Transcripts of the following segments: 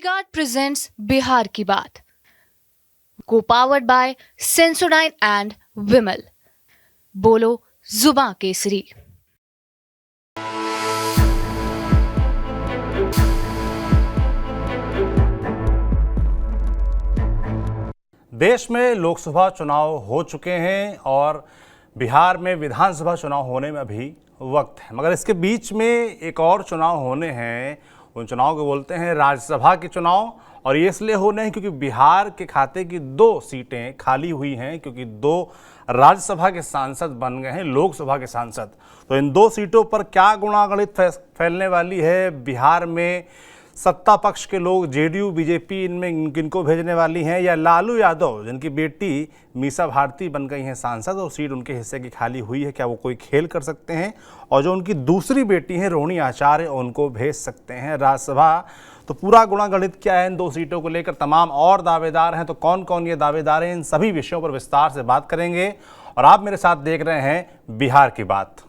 V-Guard presents Bihar की बात, co-powered by Sensodyne and Vimal. बोलो जुबां केसरी। देश में लोकसभा चुनाव हो चुके हैं और बिहार में विधानसभा चुनाव होने में अभी वक्त है, मगर इसके बीच में एक और चुनाव होने हैं। उन चुनाव को बोलते हैं राज्यसभा के चुनाव, और ये इसलिए होने हैं क्योंकि बिहार के खाते की 2 सीटें खाली हुई हैं, क्योंकि 2 राज्यसभा के सांसद बन गए हैं लोकसभा के सांसद। तो इन 2 सीटों पर क्या गुणागणित फैलने वाली है, बिहार में सत्ता पक्ष के लोग जेडीयू बीजेपी इनमें किनको भेजने वाली हैं, या लालू यादव जिनकी बेटी मीसा भारती बन गई हैं सांसद और सीट उनके हिस्से की खाली हुई है, क्या वो कोई खेल कर सकते हैं और जो उनकी दूसरी बेटी हैं रोहिणी आचार्य उनको भेज सकते हैं राज्यसभा। तो पूरा गुणागणित क्या है इन 2 सीटों को लेकर, तमाम और दावेदार हैं, तो कौन कौन ये दावेदार हैं, इन सभी विषयों पर विस्तार से बात करेंगे। और आप मेरे साथ देख रहे हैं बिहार की बात।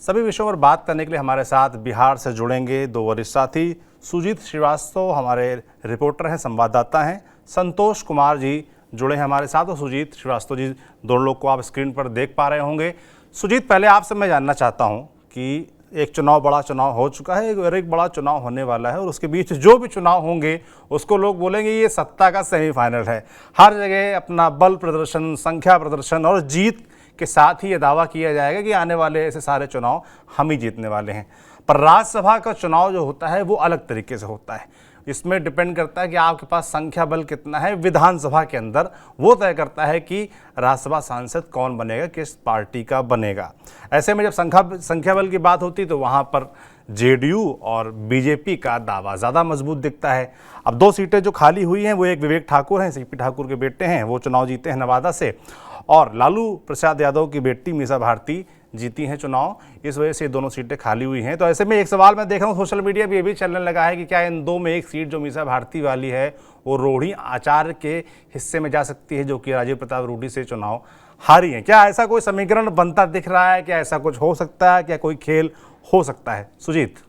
सभी विषयों पर बात करने के लिए हमारे साथ बिहार से जुड़ेंगे 2 वरिष्ठ साथी। सुजीत श्रीवास्तव हमारे रिपोर्टर हैं, संवाददाता हैं। संतोष कुमार जी जुड़े हैं हमारे साथ, और सुजीत श्रीवास्तव जी, दोनों लोग को आप स्क्रीन पर देख पा रहे होंगे। सुजीत, पहले आपसे मैं जानना चाहता हूं कि एक बड़ा चुनाव हो चुका है और एक बड़ा चुनाव होने वाला है, और उसके बीच जो भी चुनाव होंगे उसको लोग बोलेंगे ये सत्ता का सेमीफाइनल है। हर जगह अपना बल प्रदर्शन, संख्या प्रदर्शन और जीत के साथ ही ये दावा किया जाएगा कि आने वाले ऐसे सारे चुनाव हम ही जीतने वाले हैं। पर राज्यसभा का चुनाव जो होता है वो अलग तरीके से होता है। इसमें डिपेंड करता है कि आपके पास संख्या बल कितना है विधानसभा के अंदर, वो तय करता है कि राज्यसभा सांसद कौन बनेगा, किस पार्टी का बनेगा। ऐसे में जब संख्या बल की बात होती है तो वहाँ पर जेडीयू और बीजेपी का दावा ज़्यादा मजबूत दिखता है। अब 2 सीटें जो खाली हुई हैं वो एक विवेक ठाकुर हैं, सीपी ठाकुर के बेटे हैं, वो चुनाव जीते हैं नवादा से, और लालू प्रसाद यादव की बेटी मीसा भारती जीती हैं चुनाव। इस वजह से ये दोनों सीटें खाली हुई हैं। तो ऐसे में एक सवाल मैं देख रहा हूँ सोशल मीडिया पे ये भी चलने लगा है कि क्या इन 2 में एक सीट जो मीसा भारती वाली है वो रोहिणी आचार्य के हिस्से में जा सकती है, जो कि राजीव प्रताप रूडी से चुनाव हारी हैं। क्या ऐसा कोई समीकरण बनता दिख रहा है, क्या ऐसा कुछ हो सकता है, क्या कोई खेल हो सकता है? सुजीत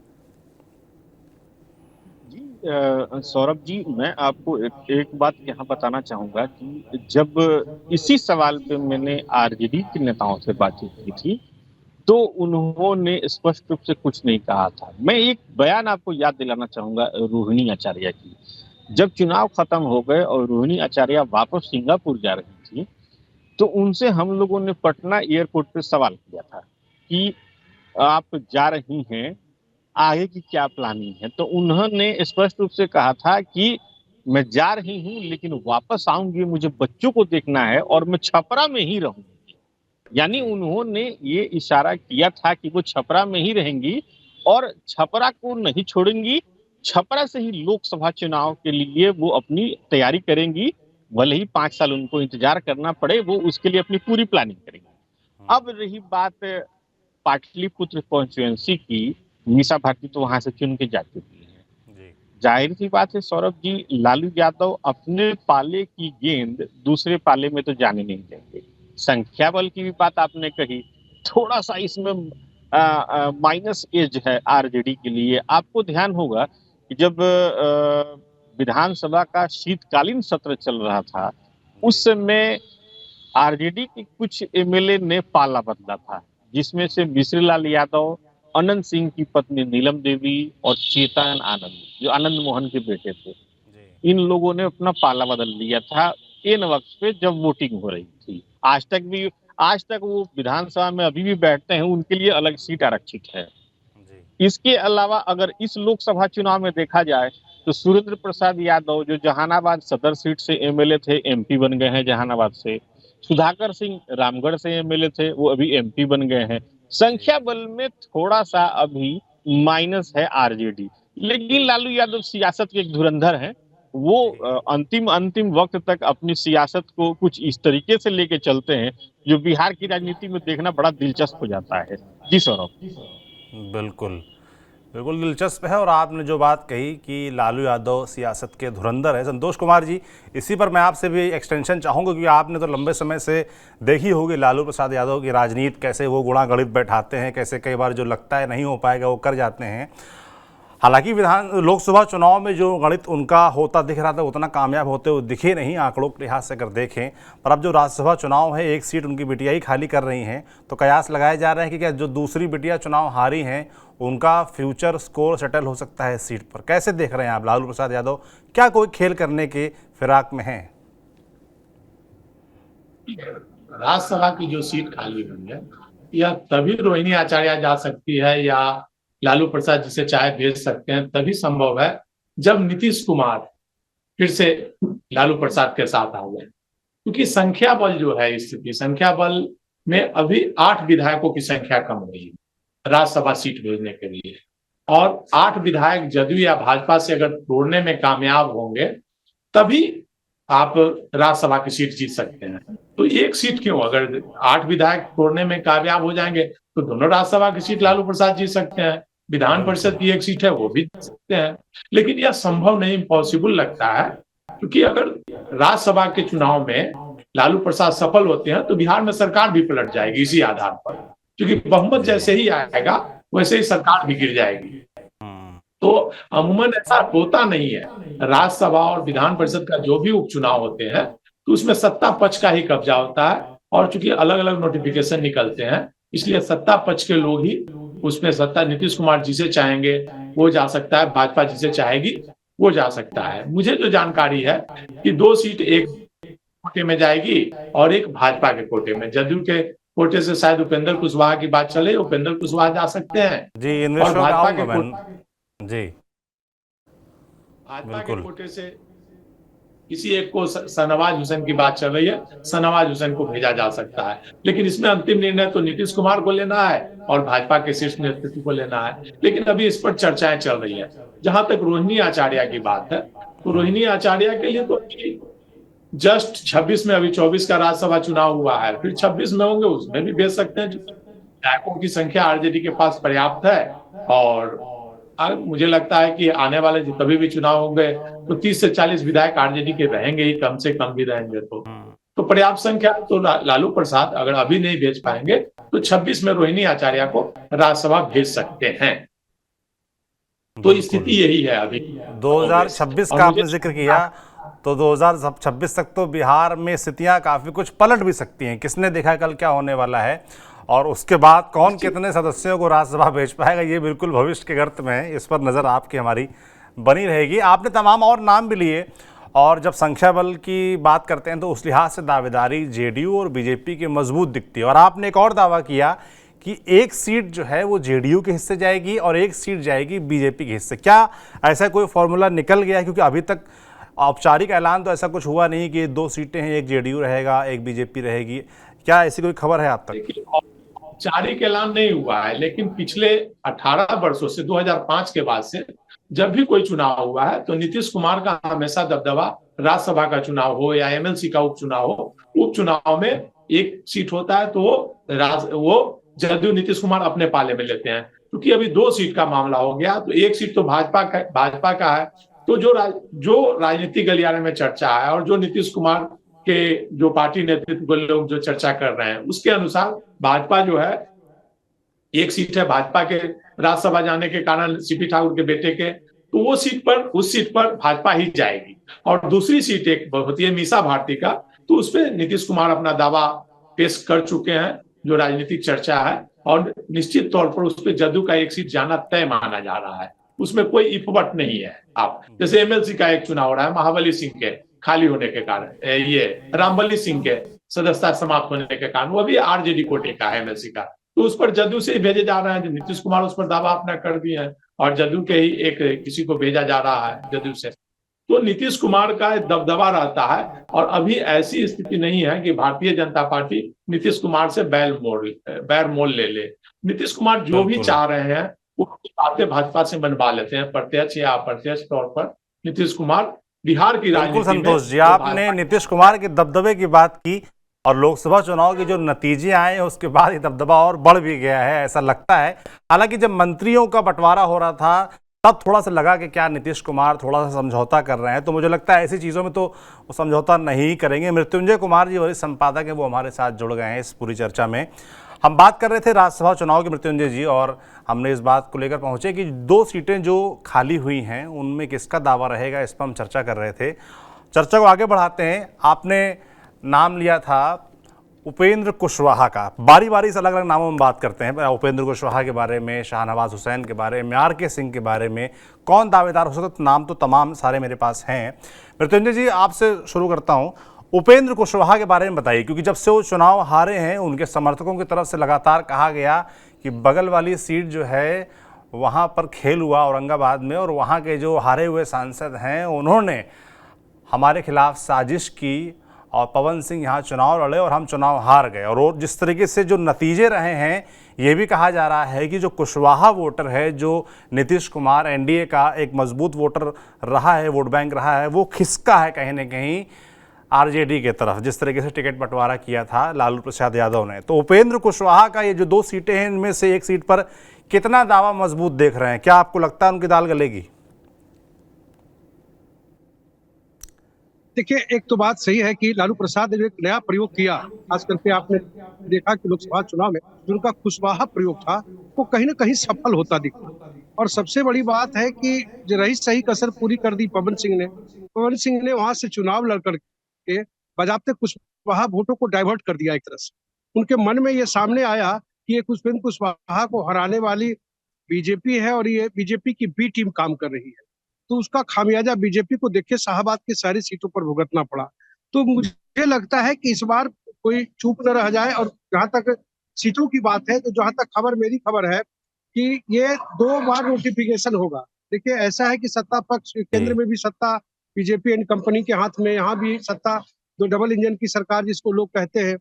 सौरभ जी, मैं आपको एक बात यहाँ बताना चाहूंगा कि जब इसी सवाल पे मैंने आरजेडी के नेताओं से बातचीत की थी तो उन्होंने स्पष्ट रूप से कुछ नहीं कहा था। मैं एक बयान आपको याद दिलाना चाहूंगा रोहिणी आचार्य की। जब चुनाव खत्म हो गए और रोहिणी आचार्य वापस सिंगापुर जा रही थी तो उनसे हम लोगों ने पटना एयरपोर्ट पे सवाल किया था कि आप जा रही हैं, आगे की क्या प्लानिंग है। तो उन्होंने स्पष्ट रूप से कहा था कि मैं जा रही हूं लेकिन वापस आऊंगी, मुझे बच्चों को देखना है और मैं छपरा में ही रहूंगी। यानी उन्होंने ये इशारा किया था कि वो छपरा में ही रहेंगी और छपरा को नहीं छोड़ेंगी। छपरा से ही लोकसभा चुनाव के लिए वो अपनी तैयारी करेंगी, भले ही 5 साल उनको इंतजार करना पड़े, वो उसके लिए अपनी पूरी प्लानिंग करेंगी। अब रही बात पाटलिपुत्र कॉन्स्टिट्यूएंसी की, मीसा भारती तो वहां से चुन के जा चुकी है। जाहिर सी बात है सौरभ जी, लालू यादव अपने पाले की गेंद दूसरे पाले में तो जाने नहीं देंगे। संख्या बल की भी बात आपने कही, थोड़ा सा इसमें माइनस एज है आरजेडी के लिए। आपको ध्यान होगा कि जब विधानसभा का शीतकालीन सत्र चल रहा था उस समय आरजेडी के कुछ एमएलए ने पाला बदला था, जिसमें से मिश्रीलाल यादव, अनंत सिंह की पत्नी नीलम देवी और चेतन आनंद, जो आनंद मोहन के बेटे थे, इन लोगों ने अपना पाला बदल लिया था इन वक्त पे जब वोटिंग हो रही थी। आज तक वो विधानसभा में अभी भी बैठते हैं, उनके लिए अलग सीट आरक्षित है। इसके अलावा अगर इस लोकसभा चुनाव में देखा जाए तो सुरेंद्र प्रसाद यादव, जो जहानाबाद सदर सीट से एमएलए थे, एमपी बन गए हैं जहानाबाद से। सुधाकर सिंह रामगढ़ से एमएलए थे, वो अभी एमपी बन गए हैं। संख्या बल में थोड़ा सा अभी माइनस है आरजेडी, लेकिन लालू यादव सियासत के एक धुरंधर हैं। वो अंतिम वक्त तक अपनी सियासत को कुछ इस तरीके से लेके चलते हैं जो बिहार की राजनीति में देखना बड़ा दिलचस्प हो जाता है। जी सौरभ। बिल्कुल दिलचस्प है। और आपने जो बात कही कि लालू यादव सियासत के धुरंधर है, संतोष कुमार जी, इसी पर मैं आपसे भी एक्सटेंशन चाहूँगा, क्योंकि आपने तो लंबे समय से देखी होगी लालू प्रसाद यादव की राजनीति, कैसे वो गुणा गणित बैठाते हैं, कैसे कई बार जो लगता है नहीं हो पाएगा वो कर जाते हैं। हालांकि लोकसभा चुनाव में जो गणित उनका होता दिख रहा था उतना कामयाब होते हुए दिखे नहीं आंकड़ों के लिहाज से अगर देखें। पर अब जो राज्यसभा चुनाव है, एक सीट उनकी बिटिया ही खाली कर रही हैं, तो कयास लगाए जा रहे हैं कि क्या जो दूसरी बिटिया चुनाव हारी हैं उनका फ्यूचर स्कोर सेटल हो सकता है इस सीट पर। कैसे देख रहे हैं आप? लालू प्रसाद यादव क्या कोई खेल करने के फिराक में हैं? राज्यसभा की जो सीट खाली हुई है, यह तभी रोहिणी आचार्य जा सकती है या लालू प्रसाद जिसे चाहे भेज सकते हैं, तभी संभव है जब नीतीश कुमार फिर से लालू प्रसाद के साथ आ गए। क्योंकि संख्या बल जो है, स्थिति संख्या बल में अभी 8 विधायकों की संख्या कम हुई है राज्यसभा सीट भेजने के लिए, और 8 विधायक जदयू या भाजपा से अगर तोड़ने में कामयाब होंगे तभी आप राज्यसभा की सीट जीत सकते हैं। तो एक सीट क्यों, अगर 8 विधायक तोड़ने में कामयाब हो जाएंगे तो दोनों राज्यसभा की सीट लालू प्रसाद जीत सकते हैं। विधान परिषद की एक सीट है वो भी जीत सकते हैं। लेकिन यह संभव नहीं, इम्पॉसिबल लगता है, क्योंकि अगर राज्यसभा के चुनाव में लालू प्रसाद सफल होते हैं तो बिहार में सरकार भी पलट जाएगी इसी आधार पर, क्योंकि बहुमत जैसे ही आएगा वैसे ही सरकार भी गिर जाएगी। तो अमूमन ऐसा होता नहीं है। राज्यसभा और विधान परिषद का जो भी उपचुनाव होते हैं तो उसमें सत्ता पक्ष का ही कब्जा होता है, और चूंकि अलग अलग नोटिफिकेशन निकलते हैं इसलिए सत्ता पक्ष के लोग ही उसमें सत्ता, नीतीश कुमार जिसे चाहेंगे वो जा सकता है, भाजपा जिसे चाहेगी वो जा सकता है। मुझे जो जानकारी है कि 2 सीट एक कोटे में जाएगी और एक भाजपा के कोटे में। जदयू के कोटे से शायद उपेंद्र कुशवाहा की बात चले, उपेंद्र कुशवाहा जा सकते हैं जी। और भाजपा के जी भाजपा के कोटे से किसी एक को, शाहनवाज हुसैन की बात चल रही है, शाहनवाज हुसैन को भेजा जा सकता है। लेकिन इसमें अंतिम निर्णय तो नीतीश कुमार को लेना है और भाजपा के शीर्ष नेतृत्व को लेना है। लेकिन अभी इस पर चर्चाएं चल रही है। जहां तक रोहिणी आचार्य की बात है तो रोहिणी आचार्य के लिए तो जस्ट 26 में, अभी 24 का राज्यसभा चुनाव हुआ है, फिर 26 में होंगे, उसमें भी भेज सकते हैं। विधायकों की संख्या आरजेडी के पास पर्याप्त है, और मुझे लगता है कि आने वाले तभी भी चुनाव होंगे तो 30 से 40 विधायक आरजेडी के रहेंगे ही, कम से कम भी रहेंगे। तो पर्याप्त संख्या। तो लालू प्रसाद अगर अभी नहीं भेज पाएंगे तो 26 में रोहिणी आचार्य को राज्यसभा भेज सकते हैं। तो स्थिति यही है अभी। 2026 का आपने जिक्र किया, तो 2026 तक तो बिहार में स्थितियां काफी कुछ पलट भी सकती हैं। किसने देखा कल क्या होने वाला है, और उसके बाद कौन कितने सदस्यों को राज्यसभा भेज पाएगा, ये बिल्कुल भविष्य के गर्त में है। इस पर नज़र आपकी हमारी बनी रहेगी। आपने तमाम और नाम भी लिए, और जब संख्या बल की बात करते हैं तो उस लिहाज से दावेदारी जेडीयू और बीजेपी की मजबूत दिखती है। और आपने एक और दावा किया कि एक सीट जो है वो जेडीयू के हिस्से जाएगी और एक सीट जाएगी बीजेपी के हिस्से। क्या ऐसा कोई फॉर्मूला निकल गया? क्योंकि अभी तक औपचारिक ऐलान तो ऐसा कुछ हुआ नहीं कि 2 सीटें हैं, एक जेडीयू रहेगा एक बीजेपी रहेगी। क्या ऐसी कोई खबर है आप तक? औपचारिक ऐलान नहीं हुआ है, लेकिन पिछले 18 वर्षों से 2005 के बाद से जब भी कोई चुनाव हुआ है तो नीतीश कुमार का हमेशा दबदबा, राज्यसभा का चुनाव हो या एमएलसी का उपचुनाव हो, उपचुनाव में एक सीट होता है तो वो जदयू नीतीश कुमार अपने पाले में लेते हैं। क्योंकि अभी 2 सीट का मामला हो गया तो एक सीट तो भाजपा का है। तो जो राजनीतिक गलियारे में चर्चा है और जो नीतीश कुमार के जो पार्टी नेतृत्व के लोग जो चर्चा कर रहे हैं उसके अनुसार भाजपा जो है, एक सीट है भाजपा के राज्यसभा जाने के कारण सीपी ठाकुर के बेटे के, तो वो सीट पर, उस सीट पर भाजपा ही जाएगी। और दूसरी सीट एक होती है मीसा भारती का, तो उसपे नीतीश कुमार अपना दावा पेश कर चुके हैं, जो राजनीतिक चर्चा है, और निश्चित तौर पर उस पर जदयू का एक सीट जाना तय माना जा रहा है। उसमें कोई इफवट नहीं है। आप जैसे एमएलसी का एक चुनाव हो रहा है महाबली सिंह के खाली होने के कारण, ये रामबली सिंह के सदस्यता समाप्त होने के कारण, वो भी आरजेडी कोटे का है एमएलसी का, तो उस पर जदयू से ही भेजे जा रहे हैं। नीतीश कुमार उस पर दावा अपना कर दिए हैं और जदयू के ही एक किसी को भेजा जा रहा है जदयू से। तो नीतीश कुमार का दबदबा रहता है, और अभी ऐसी स्थिति नहीं है कि भारतीय जनता पार्टी नीतीश कुमार से बैर मोल ले। नीतीश कुमार जो भी चाह रहे हैं वो बातें भाजपा से बनवा लेते हैं, प्रत्यक्ष या अप्रत्यक्ष तौर पर। नीतीश कुमार बिहार की राजनीति में, संतोष जी, आपने नीतीश कुमार के दबदबे की बात की, और लोकसभा चुनाव के जो नतीजे आए हैं उसके बाद ये दबदबा और बढ़ भी गया है, ऐसा लगता है। हालांकि जब मंत्रियों का बंटवारा हो रहा था तब थोड़ा सा लगा कि क्या नीतीश कुमार थोड़ा सा समझौता कर रहे हैं, तो मुझे लगता है ऐसी चीज़ों में तो वो समझौता नहीं करेंगे। मृत्युंजय कुमार जी वरिष्ठ संपादक हैं, वो हमारे साथ जुड़ गए हैं इस पूरी चर्चा में। हम बात कर रहे थे राज्यसभा चुनाव के मृत्युंजय जी, और हमने इस बात को लेकर पहुंचे कि 2 सीटें जो खाली हुई हैं उनमें किसका दावा रहेगा, इस पर हम चर्चा कर रहे थे। चर्चा को आगे बढ़ाते हैं। आपने नाम लिया था उपेंद्र कुशवाहा का। बारी बारी से अलग अलग नामों में बात करते हैं, उपेंद्र कुशवाहा के बारे में, शाहनवाज हुसैन के बारे में, आर.के. सिंह के बारे में, कौन दावेदार हो सकता है, नाम तो तमाम सारे मेरे पास हैं। मृत्युंजय जी, आपसे शुरू करता हूं। उपेंद्र कुशवाहा के बारे में बताइए, क्योंकि जब से वो चुनाव हारे हैं उनके समर्थकों की तरफ से लगातार कहा गया कि बगल वाली सीट जो है वहाँ पर खेल हुआ औरंगाबाद में, और वहाँ के जो हारे हुए सांसद हैं उन्होंने हमारे खिलाफ साजिश की और पवन सिंह यहाँ चुनाव लड़े और हम चुनाव हार गए। और जिस तरीके से जो नतीजे रहे हैं, ये भी कहा जा रहा है कि जो कुशवाहा वोटर है, जो नीतीश कुमार एनडीए का एक मजबूत वोटर रहा है, वोट बैंक रहा है, वो खिसका है कहीं ना कहीं आरजेडी के तरफ, जिस तरीके से टिकट बंटवारा किया था लालू प्रसाद यादव ने। तो उपेंद्र कुशवाहा का ये जो 2 सीटें हैं, इनमें से एक सीट पर कितना दावा मजबूत देख रहे हैं? क्या आपको लगता है उनकी दाल गलेगी? देखिए, एक तो बात सही है कि लालू प्रसाद ने एक नया प्रयोग किया। खास करके आपने देखा कि लोकसभा चुनाव में जो उनका कुशवाहा प्रयोग था वो कहीं ना कहीं सफल होता दिखा। और सबसे बड़ी बात है कि जो रही सही कसर पूरी कर दी पवन सिंह ने। पवन सिंह ने वहां से चुनाव लड़ करके बजाते कुशवाहा वोटों को डाइवर्ट कर दिया। एक तरह से उनके मन में ये सामने आया कि ये उपेंद्र कुशवाहा को हराने वाली बीजेपी है और ये बीजेपी की बी टीम काम कर रही है, तो उसका खामियाजा बीजेपी को देखे शाहबाद की सारी सीटों पर भुगतना पड़ा। तो मुझे लगता है कि इस बार कोई चूप न रह जाए। और जहां तक सीटों की बात है, तो जहां तक मेरी खबर है कि ये 2 बार नोटिफिकेशन होगा। देखिए, ऐसा है कि सत्ता पक्ष केंद्र में भी सत्ता बीजेपी एंड कंपनी के हाथ में, यहाँ भी सत्ता, जो डबल इंजन की सरकार जिसको लोग कहते हैं,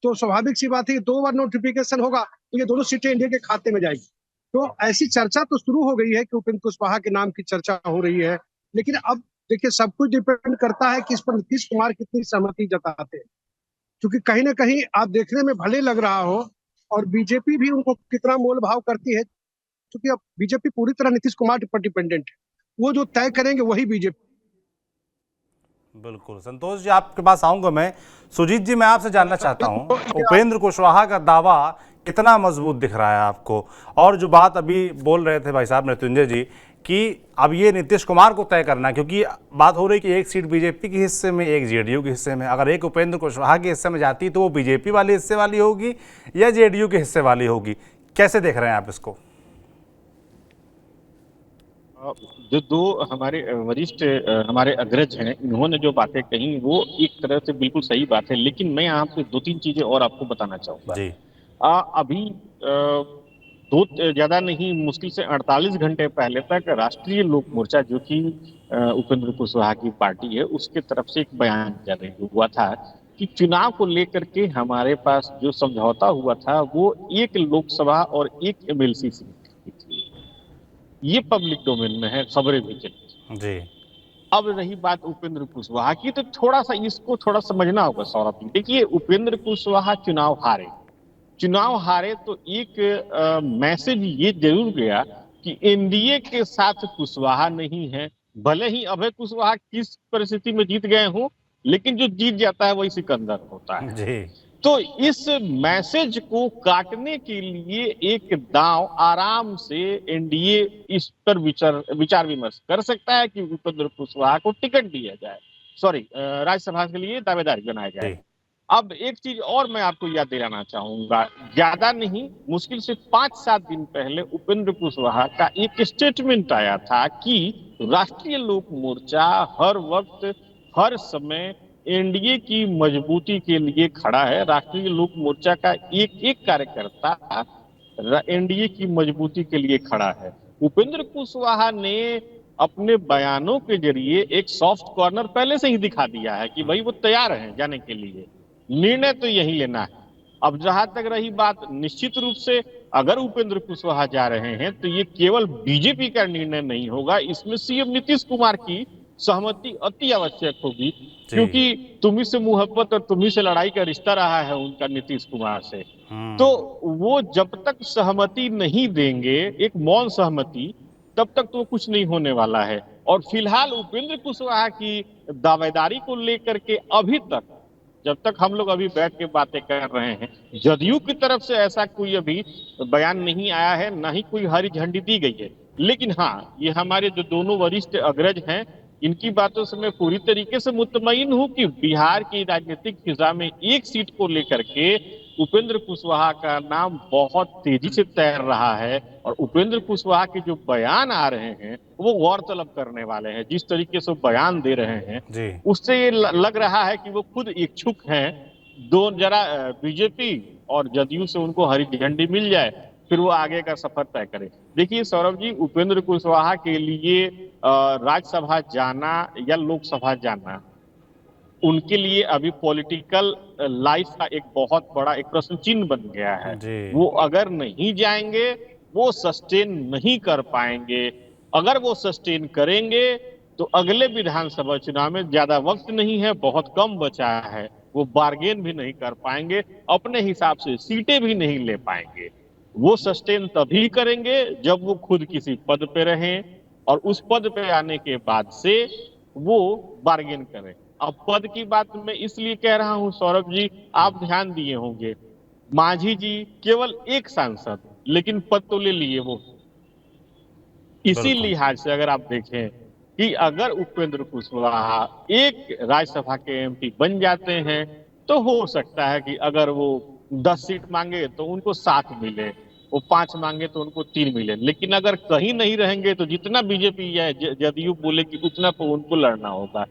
तो स्वाभाविक सी बात है कि 2 बार नोटिफिकेशन होगा तो ये दोनों सीटें इंडिया के खाते में जाएगी। तो ऐसी चर्चा तो शुरू हो गई है कि उपेंद्र कुशवाहा के नाम की चर्चा हो रही है। लेकिन अब देखिए, सब कुछ डिपेंड करता है कि इस पर नीतीश कुमार कितनी सहमति जताते हैं, क्योंकि कहीं ना कहीं आप देखने में भले लग रहा हो और बीजेपी भी उनको कितना मोल भाव करती है, क्योंकि अब बीजेपी पूरी तरह नीतीश कुमार पर डिपेंडेंट है। वो जो तय करेंगे वही बीजेपी। बिल्कुल संतोष जी, आपके पास आऊंगा मैं। सुजीत जी, मैं आपसे जानना चाहता हूं, उपेंद्र कुशवाहा का दावा कितना मजबूत दिख रहा है आपको? और जो बात अभी बोल रहे थे भाई साहब मृत्युंजय जी कि अब ये नीतीश कुमार को तय करना है, क्योंकि बात हो रही कि एक सीट बीजेपी के हिस्से में, एक जेडीयू के हिस्से में। अगर एक उपेंद्र कुशवाहा के हिस्से में जाती तो वो बीजेपी वाले हिस्से वाली होगी या जेडीयू के हिस्से वाली होगी? कैसे देख रहे हैं आप इसको? जो 2 हमारे वरिष्ठ हमारे अग्रज हैं, इन्होंने जो बातें कही वो एक तरह से बिल्कुल सही बात है, लेकिन मैं यहाँ पे 2-3 चीजें और आपको बताना चाहूंगा जी। अभी ज्यादा नहीं, मुश्किल से 48 घंटे पहले तक राष्ट्रीय लोक मोर्चा, जो कि उपेंद्र कुशवाहा की पार्टी है, उसके तरफ से एक बयान जारी हुआ था कि चुनाव को लेकर के हमारे पास जो समझौता हुआ था वो 1 लोकसभा और 1 एमएलसी सीट की थी। ये पब्लिक डोमेन में है, खबरें भी चली जी। अब रही बात उपेंद्र कुशवाहा की, तो थोड़ा सा इसको थोड़ा समझना होगा सौरभ जी। देखिए, उपेंद्र कुशवाहा चुनाव हारे तो एक मैसेज ये जरूर गया कि एनडीए के साथ कुशवाहा नहीं है। भले ही अभय कुशवाहा किस परिस्थिति में जीत गए हो, लेकिन जो जीत जाता है वही सिकंदर होता है जी। तो इस मैसेज को काटने के लिए एक दांव आराम से एनडीए इस पर विचार विमर्श कर सकता है कि उपेंद्र कुशवाहा को टिकट दिया जाए, राज्यसभा के लिए दावेदार बनाया जाए। अब एक चीज और मैं आपको याद दिलाना चाहूंगा, ज्यादा नहीं, मुश्किल से 5-7 दिन पहले उपेंद्र कुशवाहा का एक स्टेटमेंट आया था कि राष्ट्रीय लोक मोर्चा हर वक्त हर समय एनडीए की मजबूती के लिए खड़ा है। राष्ट्रीय लोक मोर्चा का एक कार्यकर्ता एनडीए की मजबूती के लिए खड़ा है। उपेंद्र कुशवाहा ने अपने बयानों के जरिए एक सॉफ्ट कॉर्नर पहले से ही दिखा दिया है कि भाई वो तैयार हैं जाने के लिए, निर्णय तो यही लेना है। अब जहां तक रही बात, निश्चित रूप से अगर उपेंद्र कुशवाहा जा रहे हैं तो ये केवल बीजेपी का निर्णय नहीं होगा, इसमें सीएम नीतीश कुमार की सहमति अति आवश्यक होगी, क्योंकि तुम्ही से मोहब्बत और तुम्ही से लड़ाई का रिश्ता रहा है उनका नीतीश कुमार से। तो वो जब तक सहमति नहीं देंगे, एक मौन सहमति, तब तक तो कुछ नहीं होने वाला है। और फिलहाल उपेंद्र कुशवाहा की दावेदारी को लेकर के अभी तक जब तक हम लोग अभी बैठ के बातें कर रहे हैं, जदयू की तरफ से ऐसा कोई अभी बयान नहीं आया है, ना ही कोई हरी झंडी दी गई है। लेकिन हाँ, ये हमारे जो दोनों वरिष्ठ अग्रज हैं, इनकी बातों से मैं पूरी तरीके से मुतमईन हूं कि बिहार की राजनीतिक फिजा में एक सीट को लेकर के उपेंद्र कुशवाहा का नाम बहुत तेजी से तैर रहा है। और उपेंद्र कुशवाहा के जो बयान आ रहे हैं वो गौर तलब करने वाले हैं। जिस तरीके से वो बयान दे रहे हैं जी उससे ये लग रहा है कि वो खुद इच्छुक हैं। दो जरा बीजेपी और जदयू से उनको हरी झंडी मिल जाए, फिर वो आगे का सफर तय करे। देखिए सौरभ जी, उपेंद्र कुशवाहा के लिए राज्यसभा जाना या लोकसभा जाना उनके लिए अभी पॉलिटिकल लाइफ का एक बहुत बड़ा एक प्रश्न चिन्ह बन गया है। जी वो अगर नहीं जाएंगे, वो सस्टेन नहीं कर पाएंगे। अगर वो सस्टेन करेंगे तो अगले विधानसभा चुनाव में ज्यादा वक्त नहीं है, बहुत कम बचा है, वो बार्गेन भी नहीं कर पाएंगे, अपने हिसाब से सीटें भी नहीं ले पाएंगे। वो सस्टेन तभी करेंगे जब वो खुद किसी पद पे रहें, और उस पद पे आने के बाद से वो बार्गेन करें। अब पद की बात मैं इसलिए कह रहा हूं सौरभ जी, आप ध्यान दिए होंगे, मांझी जी केवल एक सांसद, लेकिन पद तो ले लिए वो। इसी बिल्कुल लिहाज से अगर आप देखें कि अगर उपेंद्र कुशवाहा एक राज्यसभा के एमपी बन जाते हैं तो हो सकता है कि अगर वो 10 सीट मांगे तो उनको 7 मिले, वो 5 मांगे तो उनको 3 मिले। लेकिन अगर कहीं नहीं रहेंगे तो जितना बीजेपी या जदयू बोले कि उतना तो उनको लड़ना होगा।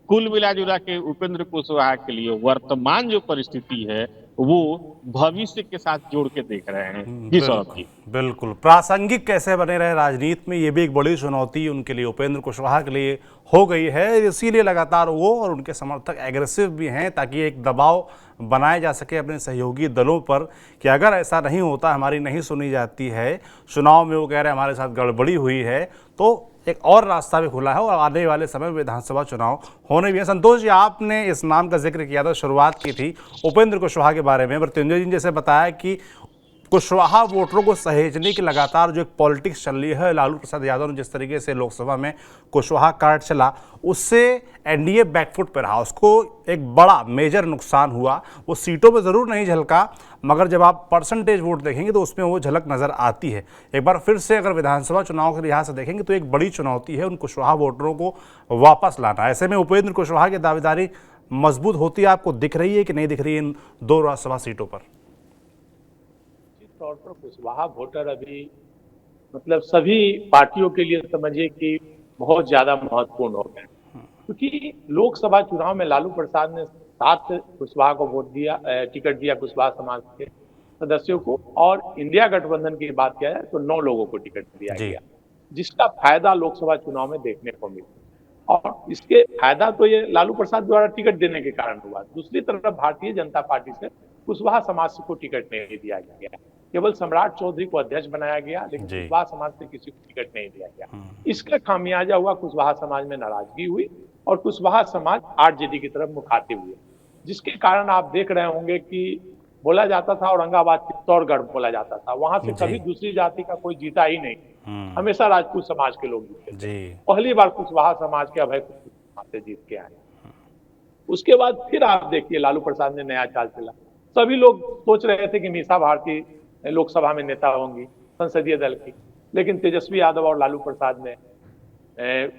कुल मिला जुला के उपेंद्र कुशवाहा के लिए वर्तमान जो परिस्थिति है वो भविष्य के साथ जोड़ के देख रहे हैं। जी सौरभ बिल्कुल जी। बिल्कुल प्रासंगिक कैसे बने रहे राजनीति में, ये भी एक बड़ी चुनौती उनके लिए, उपेंद्र कुशवाहा के लिए हो गई है। इसीलिए लगातार वो और उनके समर्थक एग्रेसिव भी हैं, ताकि एक दबाव बनाया जा सके अपने सहयोगी दलों पर कि अगर ऐसा नहीं होता, हमारी नहीं सुनी जाती है, चुनाव में वो कह रहे हैं हमारे साथ गड़बड़ी हुई है, तो एक और रास्ता भी खुला है और आने वाले समय में विधानसभा चुनाव होने भी है। संतोष जी, आपने इस नाम का जिक्र किया था, शुरुआत की थी उपेंद्र कुशवाहा के बारे में। मृत्युंजय जी ने जैसे बताया कि कुशवाहा वोटरों को सहेजने की लगातार जो एक पॉलिटिक्स चल रही है, लालू प्रसाद यादव ने जिस तरीके से लोकसभा में कुशवाहा कार्ड चला, उससे एनडीए बैकफुट पर रहा, उसको एक बड़ा मेजर नुकसान हुआ। वो सीटों में ज़रूर नहीं झलका, मगर जब आप परसेंटेज वोट देखेंगे तो उसमें वो झलक नज़र आती है। एक बार फिर से अगर विधानसभा चुनाव के लिहाज से देखेंगे तो एक बड़ी चुनौती है उन कुशवाहा वोटरों को वापस लाना। ऐसे में उपेंद्र कुशवाहा की दावेदारी मजबूत होती है, आपको दिख रही है कि नहीं दिख रही है इन 2 राज्यसभा सीटों पर? तौर पर कुशवाहा वोटर अभी मतलब सभी पार्टियों के लिए समझिए कि बहुत ज्यादा महत्वपूर्ण हो गए, क्योंकि लोकसभा चुनाव में लालू प्रसाद ने 7 कुशवाहा को वोट दिया, टिकट दिया कुशवाहा समाज के सदस्यों को, और इंडिया गठबंधन की बात किया जाए तो 9 लोगों को टिकट दिया गया, जिसका फायदा लोकसभा चुनाव में देखने को मिला। और इसके फायदा तो ये लालू प्रसाद द्वारा टिकट देने के कारण हुआ। दूसरी तरफ भारतीय जनता पार्टी से कुशवाहा समाज को टिकट नहीं दिया गया, केवल सम्राट चौधरी को अध्यक्ष बनाया गया, लेकिन कुशवाहा समाज से किसी को टिकट नहीं दिया गया। इसका खामियाजा हुआ, कुशवाहा समाज में नाराजगी हुई और कुशवाहा समाज आरजेडी की तरफ मुखातिब हुए, जिसके कारण आप देख रहे होंगे कि बोला जाता था औरंगाबाद चित्तौड़गढ़ बोला जाता था, वहां से कभी दूसरी जाति का कोई जीता ही नहीं, हमेशा राजपूत समाज के लोग जीते थे। पहली बार कुशवाहा समाज के अभय से जीत के आए। उसके बाद फिर आप देखिए लालू प्रसाद ने नया चाल चला। सभी लोग सोच रहे थे कि मीसा भारती लोकसभा में नेता होंगी संसदीय दल की, लेकिन तेजस्वी यादव और लालू प्रसाद ने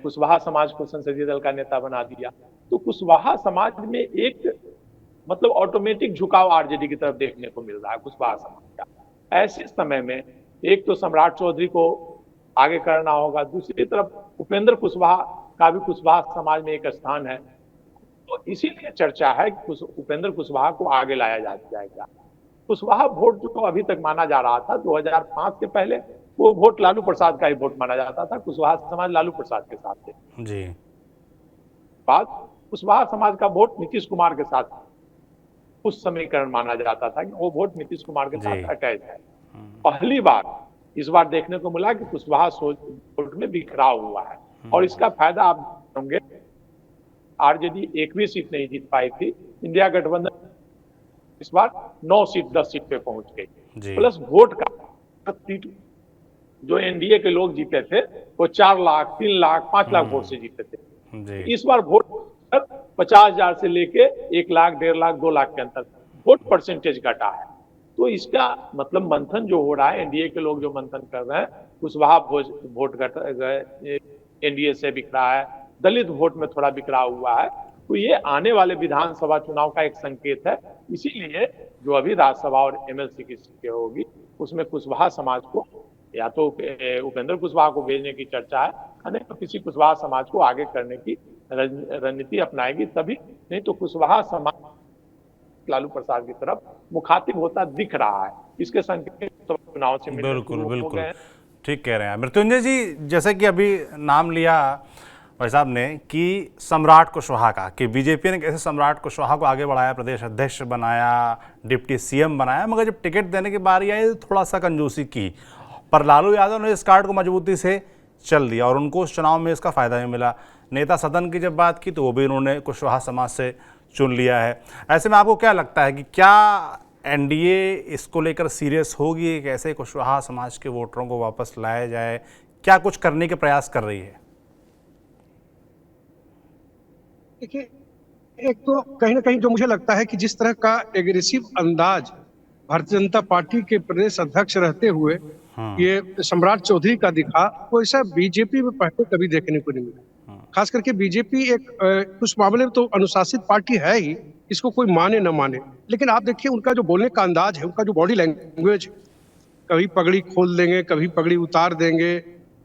कुशवाहा समाज को संसदीय दल का नेता बना दिया। तो कुशवाहा समाज में एक मतलब ऑटोमेटिक झुकाव आरजेडी की तरफ देखने को मिल रहा है कुशवाहा समाज का। ऐसे समय में एक तो सम्राट चौधरी को आगे करना होगा, दूसरी तरफ उपेंद्र कुशवाहा का भी कुशवाहा समाज में एक स्थान है, तो इसीलिए चर्चा है कि उपेंद्र कुशवाहा को आगे लाया जाएगा। कुशवाहा वोट जो अभी तक माना जा रहा था 2005 के पहले, वो वोट लालू प्रसाद का ही वोट माना जाता था, कुशवाहा समाज लालू प्रसाद के साथ थे। जी। बाद कुशवाहा समाज का वोट नीतीश कुमार के साथ उस समीकरण माना जाता था कि वो वोट नीतीश कुमार के साथ अटैच है। पहली बार इस बार देखने को मिला कि कुशवाहा वोट में बिखराव हुआ है, और इसका फायदा आप होंगे। आरजेडी एक भी सीट नहीं जीत पाई थी, इंडिया गठबंधन इस बार 9 सीट 10 सीट पे पहुंच गई, प्लस वोट का सीट जो एनडीए के लोग जीते थे वो 4 लाख 3 लाख 5 लाख वोट से जीते थे। इस बार वोट 50,000 से लेके 1 लाख, 1.5 लाख, 2 लाख के अंतर वोट परसेंटेज घटा है। तो इसका मतलब मंथन जो हो रहा है, एनडीए के लोग जो मंथन कर रहे हैं, कुशवाहा वोट घट गए, एनडीए से बिक रहा है, दलित वोट में थोड़ा बिखराव हुआ है। तो ये आने वाले विधानसभा चुनाव का एक संकेत है। इसीलिए जो अभी राज्यसभा और एमएलसी की सीटें होगी, उसमें कुशवाहा समाज को या तो उपेंद्र कुशवाहा को भेजने की चर्चा है, नहीं तो किसी कुशवाहा समाज को आगे करने की रणनीति अपनाएगी तभी, नहीं तो कुशवाहा समाज लालू प्रसाद की तरफ मुखातिब होता दिख रहा है। इसके संकेत तो चुनाव से मिलने बिल्कुल शुरू हो बिल्कुल गए हैं। ठीक कह रहे हैं मृत्युंजय जी। जैसे कि अभी नाम लिया भाई साहब ने कि सम्राट कुशवाहा का, कि बीजेपी ने कैसे सम्राट कुशवाहा को आगे बढ़ाया, प्रदेश अध्यक्ष बनाया, डिप्टी सीएम बनाया, मगर जब टिकट देने की बारी आई तो थोड़ा सा कंजूसी की। पर लालू यादव ने इस कार्ड को मजबूती से चल दिया और उनको उस चुनाव में इसका फायदा भी मिला। नेता सदन की जब बात की तो वो भी उन्होंने कुशवाहा समाज से चुन लिया है। ऐसे में आपको क्या लगता है कि क्या एनडीए इसको लेकर सीरियस होगी, कैसे कुशवाहा समाज के वोटरों को वापस लाया जाए, क्या कुछ करने के प्रयास कर रही है? देखिए, एक तो कहीं ना कहीं जो मुझे लगता है कि जिस तरह का एग्रेसिव अंदाज भारतीय जनता पार्टी के प्रदेश अध्यक्ष रहते हुए ये सम्राट चौधरी का दिखा, वो ऐसा बीजेपी में पहले कभी देखने को नहीं मिला। खास करके बीजेपी एक कुछ मामले में तो अनुशासित पार्टी है ही, इसको कोई माने न माने, लेकिन आप देखिए उनका जो बोलने का अंदाज है, उनका जो बॉडी लैंग्वेज है, कभी पगड़ी खोल देंगे, कभी पगड़ी उतार देंगे,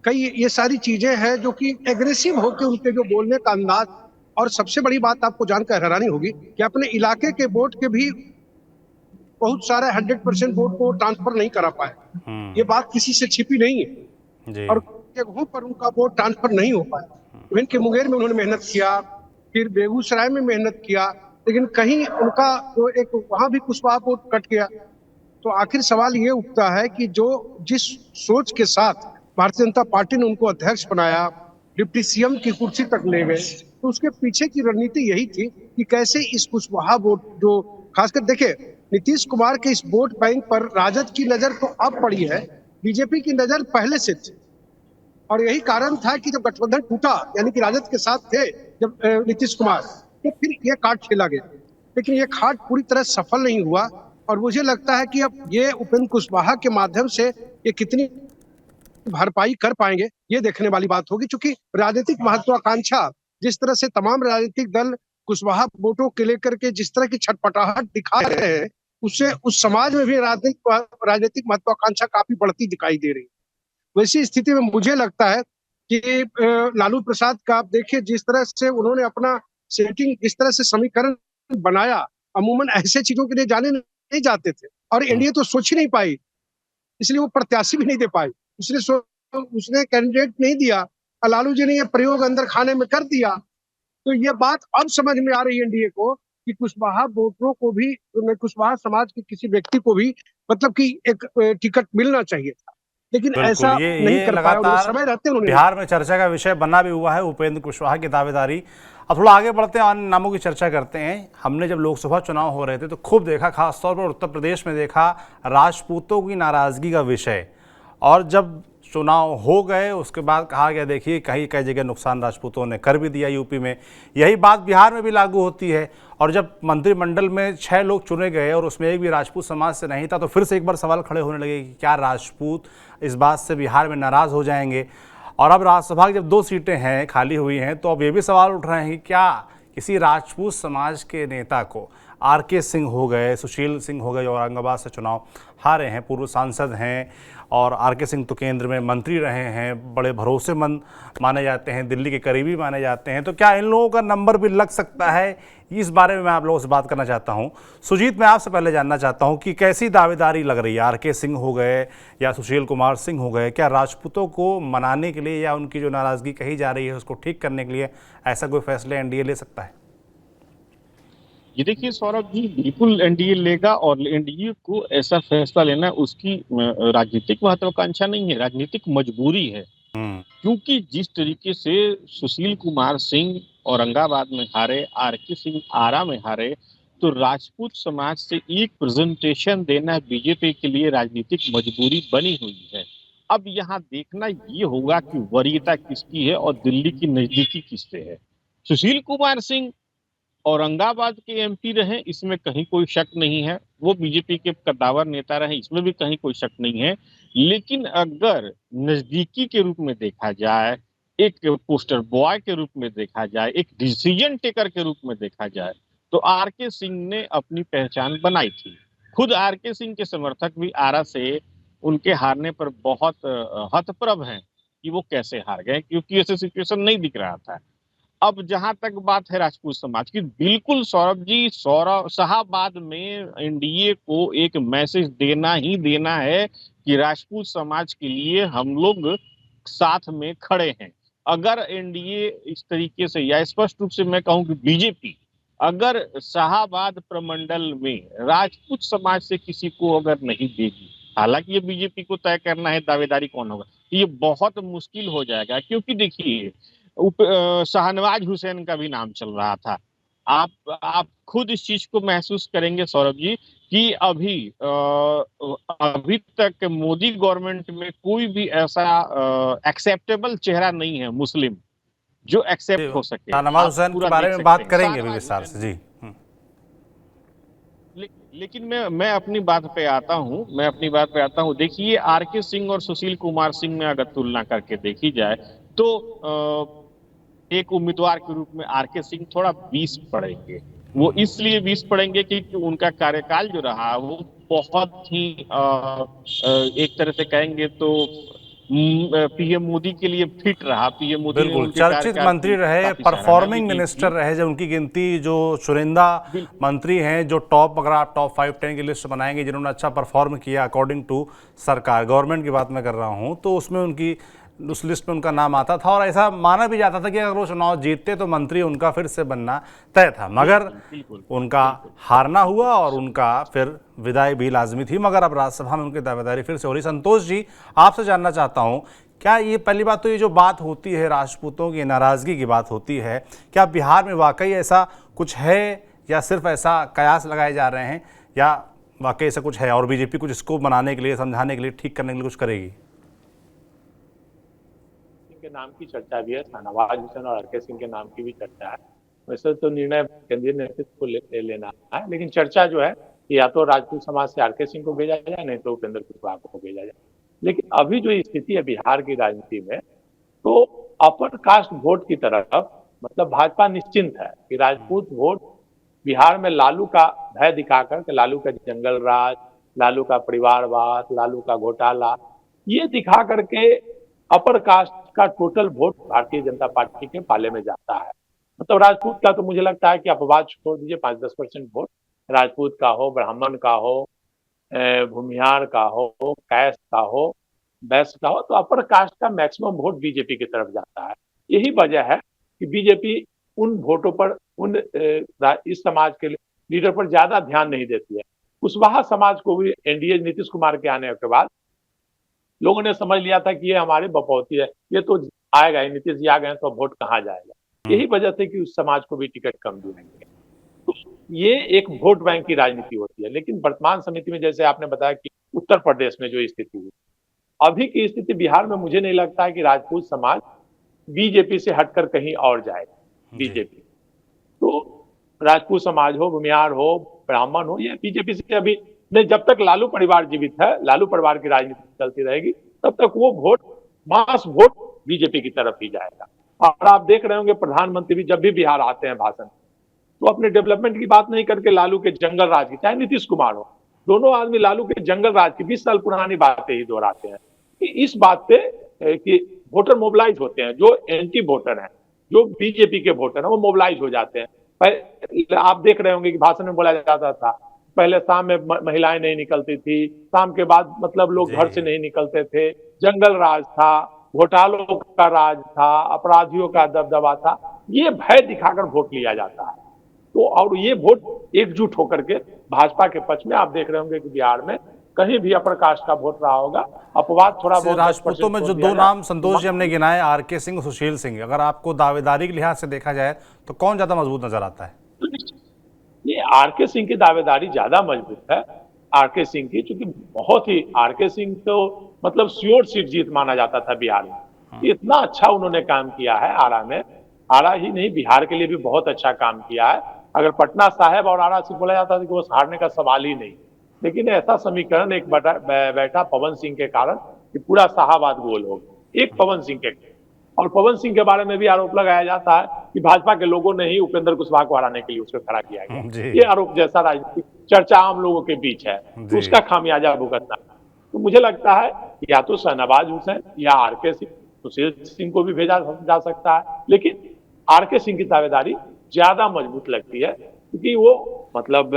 कई ये सारी चीजें हैं जो कि एग्रेसिव होकर उनके जो बोलने का अंदाज। और सबसे बड़ी बात आपको जानकर हैरानी होगी कि अपने इलाके के वोट के भी बहुत सारे 100% वोट को ट्रांसफर नहीं करा पाए। ये बात किसी से छिपी नहीं है जी। और जगहों पर उनका वोट ट्रांसफर नहीं हो पाया। इवन के मुंगेर में उन्होंने मेहनत किया, फिर बेगूसराय में मेहनत किया, लेकिन कहीं उनका जो एक वहां भी कुशवाहा वोट कट गया। तो आखिर सवाल ये उठता है कि जो जिस सोच के साथ भारतीय जनता पार्टी ने उनको अध्यक्ष बनाया, डिप्टी सीएम की कुर्सी तक ले गए, तो उसके पीछे की रणनीति यही थी कि कैसे इस कुशवाहा वोट जो खासकर देखिए नीतीश कुमार के इस वोट बैंक पर राजद की नजर तो अब पड़ी है, बीजेपी की नजर पहले से थी। और यही कारण था कि जब गठबंधन टूटा, यानी कि राजद के साथ थे जब नीतीश कुमार, तो फिर यह कार्ड खेला गया, लेकिन यह कार्ड पूरी तरह सफल नहीं हुआ। और मुझे लगता है कि अब ये उपेंद्र कुशवाहा के माध्यम से ये कितनी भरपाई कर पाएंगे, ये देखने वाली बात होगी। क्योंकि राजनीतिक महत्वाकांक्षा जिस तरह से तमाम राजनीतिक दल कुशवाहा वोटों के लेकर के जिस तरह की छटपटाहट दिखा रहे हैं, उससे उस समाज में भी राजनीतिक महत्वाकांक्षा काफी बढ़ती दिखाई दे रही है। वैसी स्थिति में मुझे लगता है कि लालू प्रसाद का आप देखिए जिस तरह से उन्होंने अपना सेटिंग, जिस तरह से समीकरण बनाया, अमूमन ऐसे चीजों के लिए जाने नहीं जाते थे और एनडीए तो सोच ही नहीं पाई, इसलिए वो प्रत्याशी भी नहीं दे पाई, उसने कैंडिडेट नहीं दिया। लालू जी ने ये प्रयोग अंदर खाने में कर दिया। तो ये बात अब समझ में आ रही है एनडीए को कि कुशवाहा वोटरों को भी, कुशवाहा समाज के किसी व्यक्ति को भी मतलब कि एक टिकट मिलना चाहिए था, लेकिन ऐसा नहीं कर पाया। उन्होंने समय रहते उन्होंने बिहार में चर्चा का विषय बना भी हुआ है उपेंद्र कुशवाहा की दावेदारी। अब थोड़ा आगे बढ़ते हैं, अन्य नामों की चर्चा करते हैं। हमने जब लोकसभा चुनाव हो रहे थे तो खूब देखा, खासतौर पर उत्तर प्रदेश में देखा, राजपूतों की नाराजगी का विषय। और जब चुनाव हो गए उसके बाद कहा गया देखिए कहीं कई जगह नुकसान राजपूतों ने कर भी दिया यूपी में, यही बात बिहार में भी लागू होती है। और जब मंत्रिमंडल में 6 लोग चुने गए और उसमें एक भी राजपूत समाज से नहीं था, तो फिर से एक बार सवाल खड़े होने लगे कि क्या राजपूत इस बात से बिहार में नाराज़ हो जाएंगे। और अब राज्यसभा की जब 2 सीटें हैं, खाली हुई हैं, तो अब ये भी सवाल उठ रहे हैं कि क्या किसी राजपूत समाज के नेता को, आरके सिंह हो गए, सुशील सिंह हो गए, औरंगाबाद से चुनाव हारे हैं, पूर्व सांसद हैं, और आरके सिंह तो केंद्र में मंत्री रहे हैं, बड़े भरोसेमंद माने जाते हैं, दिल्ली के करीबी माने जाते हैं, तो क्या इन लोगों का नंबर भी लग सकता है? इस बारे में मैं आप लोगों से बात करना चाहता हूं। सुजीत, मैं आपसे पहले जानना चाहता हूं कि कैसी दावेदारी लग रही है, आरके सिंह हो गए या सुशील कुमार सिंह हो गए, क्या राजपूतों को मनाने के लिए या उनकी जो नाराजगी कही जा रही है उसको ठीक करने के लिए ऐसा कोई फैसले एनडीए ले सकता है? ये देखिए सौरभ जी, बिल्कुल एनडीए लेगा और एनडीए को ऐसा फैसला लेना उसकी राजनीतिक महत्वाकांक्षा नहीं है, राजनीतिक मजबूरी है। क्योंकि जिस तरीके से सुशील कुमार सिंह औरंगाबाद में हारे, आरके सिंह आरा में हारे, तो राजपूत समाज से एक प्रेजेंटेशन देना बीजेपी के लिए राजनीतिक मजबूरी बनी हुई है। अब यहाँ देखना ये होगा कि वरीयता किसकी है और दिल्ली की नजदीकी किससे है। सुशील कुमार सिंह औरंगाबाद के एमपी रहे, इसमें कहीं कोई शक नहीं है। वो बीजेपी के कद्दावर नेता रहे, इसमें भी कहीं कोई शक नहीं है। लेकिन अगर नजदीकी के रूप में देखा जाए, एक पोस्टर बॉय के रूप में देखा जाए, एक डिसीजन टेकर के रूप में देखा जाए, तो आरके सिंह ने अपनी पहचान बनाई थी। खुद आरके सिंह के समर्थक भी आरा से उनके हारने पर बहुत हतप्रभ हैं कि वो कैसे हार गए, क्योंकि ऐसे सिचुएशन नहीं दिख रहा था। अब जहां तक बात है राजपूत समाज की, बिल्कुल सौरभ जी, सौरभ शाहाबाद में एनडीए को एक मैसेज देना ही देना है कि राजपूत समाज के लिए हम लोग साथ में खड़े हैं। अगर एनडीए इस तरीके से, या स्पष्ट रूप से मैं कहूं कि बीजेपी अगर शाहाबाद प्रमंडल में राजपूत समाज से किसी को अगर नहीं देगी, हालांकि ये बीजेपी को तय करना है दावेदारी कौन होगा, तो ये बहुत मुश्किल हो जाएगा। क्योंकि देखिए, शाहनवाज हुसैन का भी नाम चल रहा था। आप खुद इस चीज को महसूस करेंगे सौरभ जी कि अभी तक मोदी गवर्नमेंट में कोई भी ऐसा एक्सेप्टेबल चेहरा नहीं है मुस्लिम जो एक्सेप्ट हो सके। शाहनवाज आप हुसैन पूरा के बारे देख में सकते बात हैं। करेंगे अभी शाहनवाज विस्तार से हुसैन, जी। लेकिन मैं अपनी बात पे आता हूँ। देखिए, आरके सिंह और सुशील कुमार सिंह में अगर तुलना करके देखी जाए, तो एक उम्मीदवार के रूप में आरके सिंह थोड़ा 20 पड़ेंगे। वो इसलिए 20 पड़ेंगे क्योंकि उनका कार्यकाल जो रहा वो बहुत ही एक तरह से कहेंगे तो पीएम मोदी के लिए फिट रहा। पीएम मोदी ने बिल्कुल उनके चर्चित कार्यकाल मंत्री की रहे, काफी सराहना भी परफॉर्मिंग की मिनिस्टर थी। रहे, जब उनकी गिनती जो चुनिंदा बिल्कुल मंत्री हैं जो टॉप, अगर आप टॉप 5-10 की लिस्ट बनाएंगे जिन्होंने अच्छा परफॉर्म किया अकॉर्डिंग टू सरकार, गवर्नमेंट की बात मैं कर रहा हूं, तो उसमें उनकी उस लिस्ट में उनका नाम आता था और ऐसा माना भी जाता था कि अगर वो चुनाव जीतते तो मंत्री उनका फिर से बनना तय था। मगर बिल्कुल उनका हारना हुआ और उनका फिर विदाई भी लाजमी थी। मगर अब राज्यसभा में उनकी दावेदारी फिर से हो रही। संतोष जी, आपसे जानना चाहता हूं, क्या ये पहली बात तो ये जो बात होती है राजपूतों की नाराज़गी की बात होती है, क्या बिहार में वाकई ऐसा कुछ है या सिर्फ ऐसा कयास लगाए जा रहे हैं, या वाकई ऐसा कुछ है और बीजेपी कुछ इसको बनाने के लिए, समझाने के लिए, ठीक करने के लिए कुछ करेगी? के नाम की चर्चा भी है, शाहनवाज हुसैन और आरके सिंह के नाम की भी चर्चा है। वैसे तो निर्णय केंद्रीय नेतृत्व को लेना है, लेकिन चर्चा जो है कि या तो राजपूत समाज से आरके सिंह को भेजा जाए, नहीं तो उपेंद्र कुशवाहा को भेजा जाए। लेकिन अभी जो स्थिति है बिहार की राजनीति में, तो अपर कास्ट वोट की तरफ मतलब भाजपा निश्चिंत है कि राजपूत वोट बिहार में लालू का भय दिखाकर के, लालू का जंगल राज, लालू का परिवारवाद, लालू का घोटाला, ये दिखा करके अपर कास्ट का total vote Bharatiya Janata party के पाले में जाता है। मतलब राजपूत का तो मुझे लगता है कि अपवाद छोड़ दीजिए, 5-10% वोट राजपूत का हो, ब्राह्मण का हो, भूमिहार का हो, कैस्ट का हो, वैश्य का हो, तो अपर कास्ट का मैक्सिमम वोट बीजेपी की तरफ जाता है। यही वजह है कि बीजेपी उन वोटों पर, उन इस समाज के लीडर पर ज्यादा ध्यान नहीं देती है। कुशवाहा समाज को भी एनडीए नीतीश कुमार के आने के बाद लोगों ने समझ लिया था कि ये हमारे बपौती है, ये तो आएगा ही, नीतीश जी आ गए तो वोट कहाँ जाएगा। यही वजह से कि उस समाज को भी टिकट कम दिएंगे। तो ये एक वोट बैंक की राजनीति होती है। लेकिन वर्तमान समिति में जैसे आपने बताया कि उत्तर प्रदेश में जो स्थिति हुई, अभी की स्थिति बिहार में मुझे नहीं लगता है कि राजपूत समाज बीजेपी से हटकर कहीं और जाएगा। बीजेपी तो राजपूत समाज हो, भूमिहार हो, ब्राह्मण हो, ये बीजेपी से अभी नहीं, जब तक लालू परिवार जीवित है, लालू परिवार की राजनीति चलती रहेगी, तब तक वो वोट, मास वोट बीजेपी की तरफ ही जाएगा। और आप देख रहे होंगे प्रधानमंत्री भी जब भी बिहार आते हैं भाषण, तो अपने डेवलपमेंट की बात नहीं करके लालू के जंगल राज की, चाहे नीतीश कुमार हो, दोनों आदमी लालू के जंगल राज की 20 साल पुरानी बातें ही दोहराते हैं। कि इस बात पे कि वोटर मोबिलाइज होते हैं, जो एंटी वोटर हैं, जो बीजेपी के वोटर हैं, वो मोबिलाइज हो जाते हैं। आप देख रहे होंगे कि भाषण में बोला जाता था पहले शाम में महिलाएं नहीं निकलती थी, शाम के बाद मतलब लोग घर से नहीं निकलते थे, जंगल राज था, घोटालों का राज था, अपराधियों का दबदबा था। ये भय दिखाकर वोट लिया जाता है। तो और ये वोट एकजुट होकर के भाजपा के पक्ष में, आप देख रहे होंगे कि बिहार में कहीं भी अपर कास्ट का वोट रहा होगा। अपवाद थोड़ा बहुत राजपूतों में जो दो नाम संतोष जी हमने गिनाए, आरके सिंह, सुशील सिंह, अगर आपको दावेदारी के लिहाज से देखा जाए तो कौन ज्यादा मजबूत नजर आता है? ये आरके सिंह की दावेदारी ज्यादा मजबूत है। आरके सिंह की, चूंकि बहुत ही, आरके सिंह तो मतलब श्योर सीट जीत माना जाता था बिहार में। इतना अच्छा उन्होंने काम किया है आरा में। आरा ही नहीं, बिहार के लिए भी बहुत अच्छा काम किया है। अगर पटना साहिब और आरा से बोला जाता था कि वो हारने का सवाल ही नहीं। लेकिन ऐसा समीकरण एक बैठा पवन सिंह के कारण कि पूरा शाहाबाद गोल हो गया, एक पवन सिंह के। और पवन सिंह के बारे में भी आरोप लगाया जाता है कि भाजपा के लोगों ने ही उपेंद्र कुशवाहा को हराने के लिए उसको खड़ा किया गया। ये आरोप जैसा राजनीतिक चर्चा आम लोगों के बीच है, तो उसका खामियाजा भुगतना। तो मुझे लगता है या तो शहनवाज हुसैन या आरके सिंह, सुशील सिंह को भी भेजा जा सकता है, लेकिन आरके सिंह की दावेदारी ज्यादा मजबूत लगती है क्योंकि वो मतलब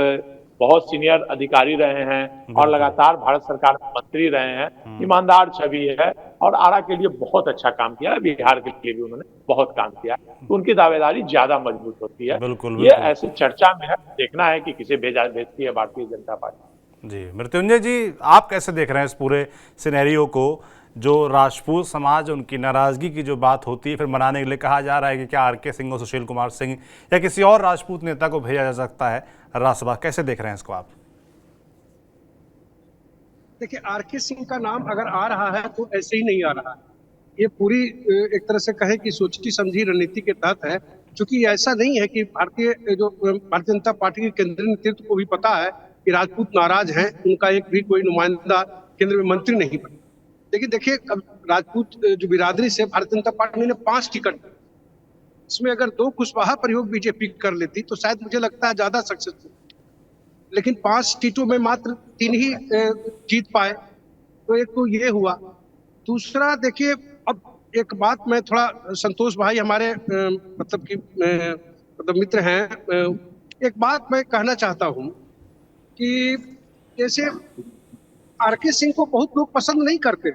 बहुत सीनियर अधिकारी रहे हैं और लगातार भारत सरकार में मंत्री रहे हैं, ईमानदार छवि है और आरा के लिए बहुत अच्छा काम किया है, बिहार के लिए भी उन्होंने बहुत काम किया, तो उनकी दावेदारी ज्यादा मजबूत होती है। बिल्कुल, ये ऐसी चर्चा में है, देखना है कि किसे भेजती है भारतीय जनता पार्टी। जी मृत्युंजय जी, आप कैसे देख रहे हैं इस पूरे सिनेरियो को? जो राजपूत समाज, उनकी नाराजगी की जो बात होती है, फिर मनाने के लिए कहा जा रहा है कि क्या आरके सिंह और सुशील कुमार सिंह या किसी और राजपूत नेता को भेजा जा सकता है राज्यसभा, कैसे देख रहे हैं इसको आप? देखिए, आरके सिंह का नाम अगर आ रहा है तो ऐसे ही नहीं आ रहा है। ये पूरी एक तरह से कहे कि सोची समझी रणनीति के तहत है, क्योंकि ऐसा नहीं है कि भारतीय जनता पार्टी के केंद्रीय नेतृत्व को भी पता है कि राजपूत नाराज हैं, उनका एक भी कोई नुमाइंदा केंद्र में मंत्री नहीं बना। लेकिन देखिए, अब राजपूत जो बिरादरी से भारतीय जनता पार्टी ने 5 टिकट, इसमें अगर 2 कुशवाहा प्रयोग बीजेपी कर लेती तो शायद मुझे लगता है ज्यादा सक्सेसफुल, लेकिन 5 सीटों में मात्र 3 ही जीत पाए, तो एक तो ये हुआ। दूसरा देखिए, अब एक बात मैं थोड़ा, संतोष भाई हमारे मतलब कि मतलब मित्र हैं, एक बात मैं कहना चाहता हूं कि जैसे आरके सिंह को बहुत लोग पसंद नहीं करते,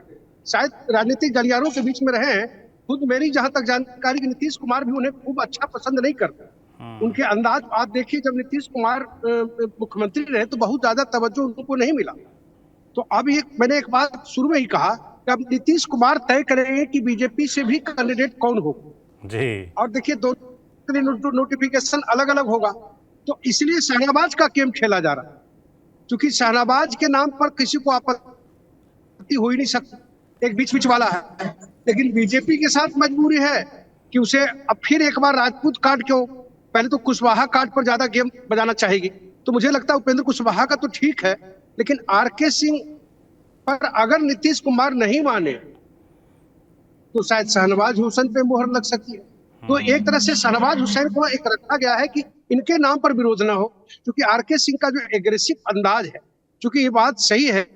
शायद राजनीतिक गलियारों के बीच में रहे हैं। खुद मेरी जहां तक जानकारी कि नीतीश कुमार भी उन्हें खूब अच्छा पसंद नहीं करते। उनके अंदाज आप देखिए, जब नीतीश कुमार मुख्यमंत्री रहे तो बहुत ज्यादा तवज्जो उनको नहीं मिला। तो अब मैंने एक बात शुरू में ही कहा कि अब नीतीश कुमार तय करेंगे कि बीजेपी से भी कैंडिडेट कौन हो जी, और देखिए दोनों नोटिफिकेशन अलग अलग होगा, तो इसलिए शाहनवाज का गेम खेला जा रहा है, क्योंकि शाहनवाज के नाम पर किसी को आपत्ति हो ही नहीं सकती, एक बीच वाला है। लेकिन बीजेपी के साथ मजबूरी है कि उसे अब फिर एक बार राजपूत कार्ड, क्यों पहले तो कुशवाहा कार्ड पर ज्यादा गेम बजाना चाहेगी। तो मुझे लगता है उपेंद्र कुशवाहा का तो ठीक है, लेकिन आरके सिंह पर अगर नीतीश कुमार नहीं माने तो शायद शहनवाज हुसैन पे मोहर लग सकती है। तो एक तरह से शहनवाज हुसैन को एक रखा गया है कि इनके नाम पर विरोध ना हो, क्योंकि आरके सिंह का जो एग्रेसिव अंदाज है, क्योंकि ये बात सही है,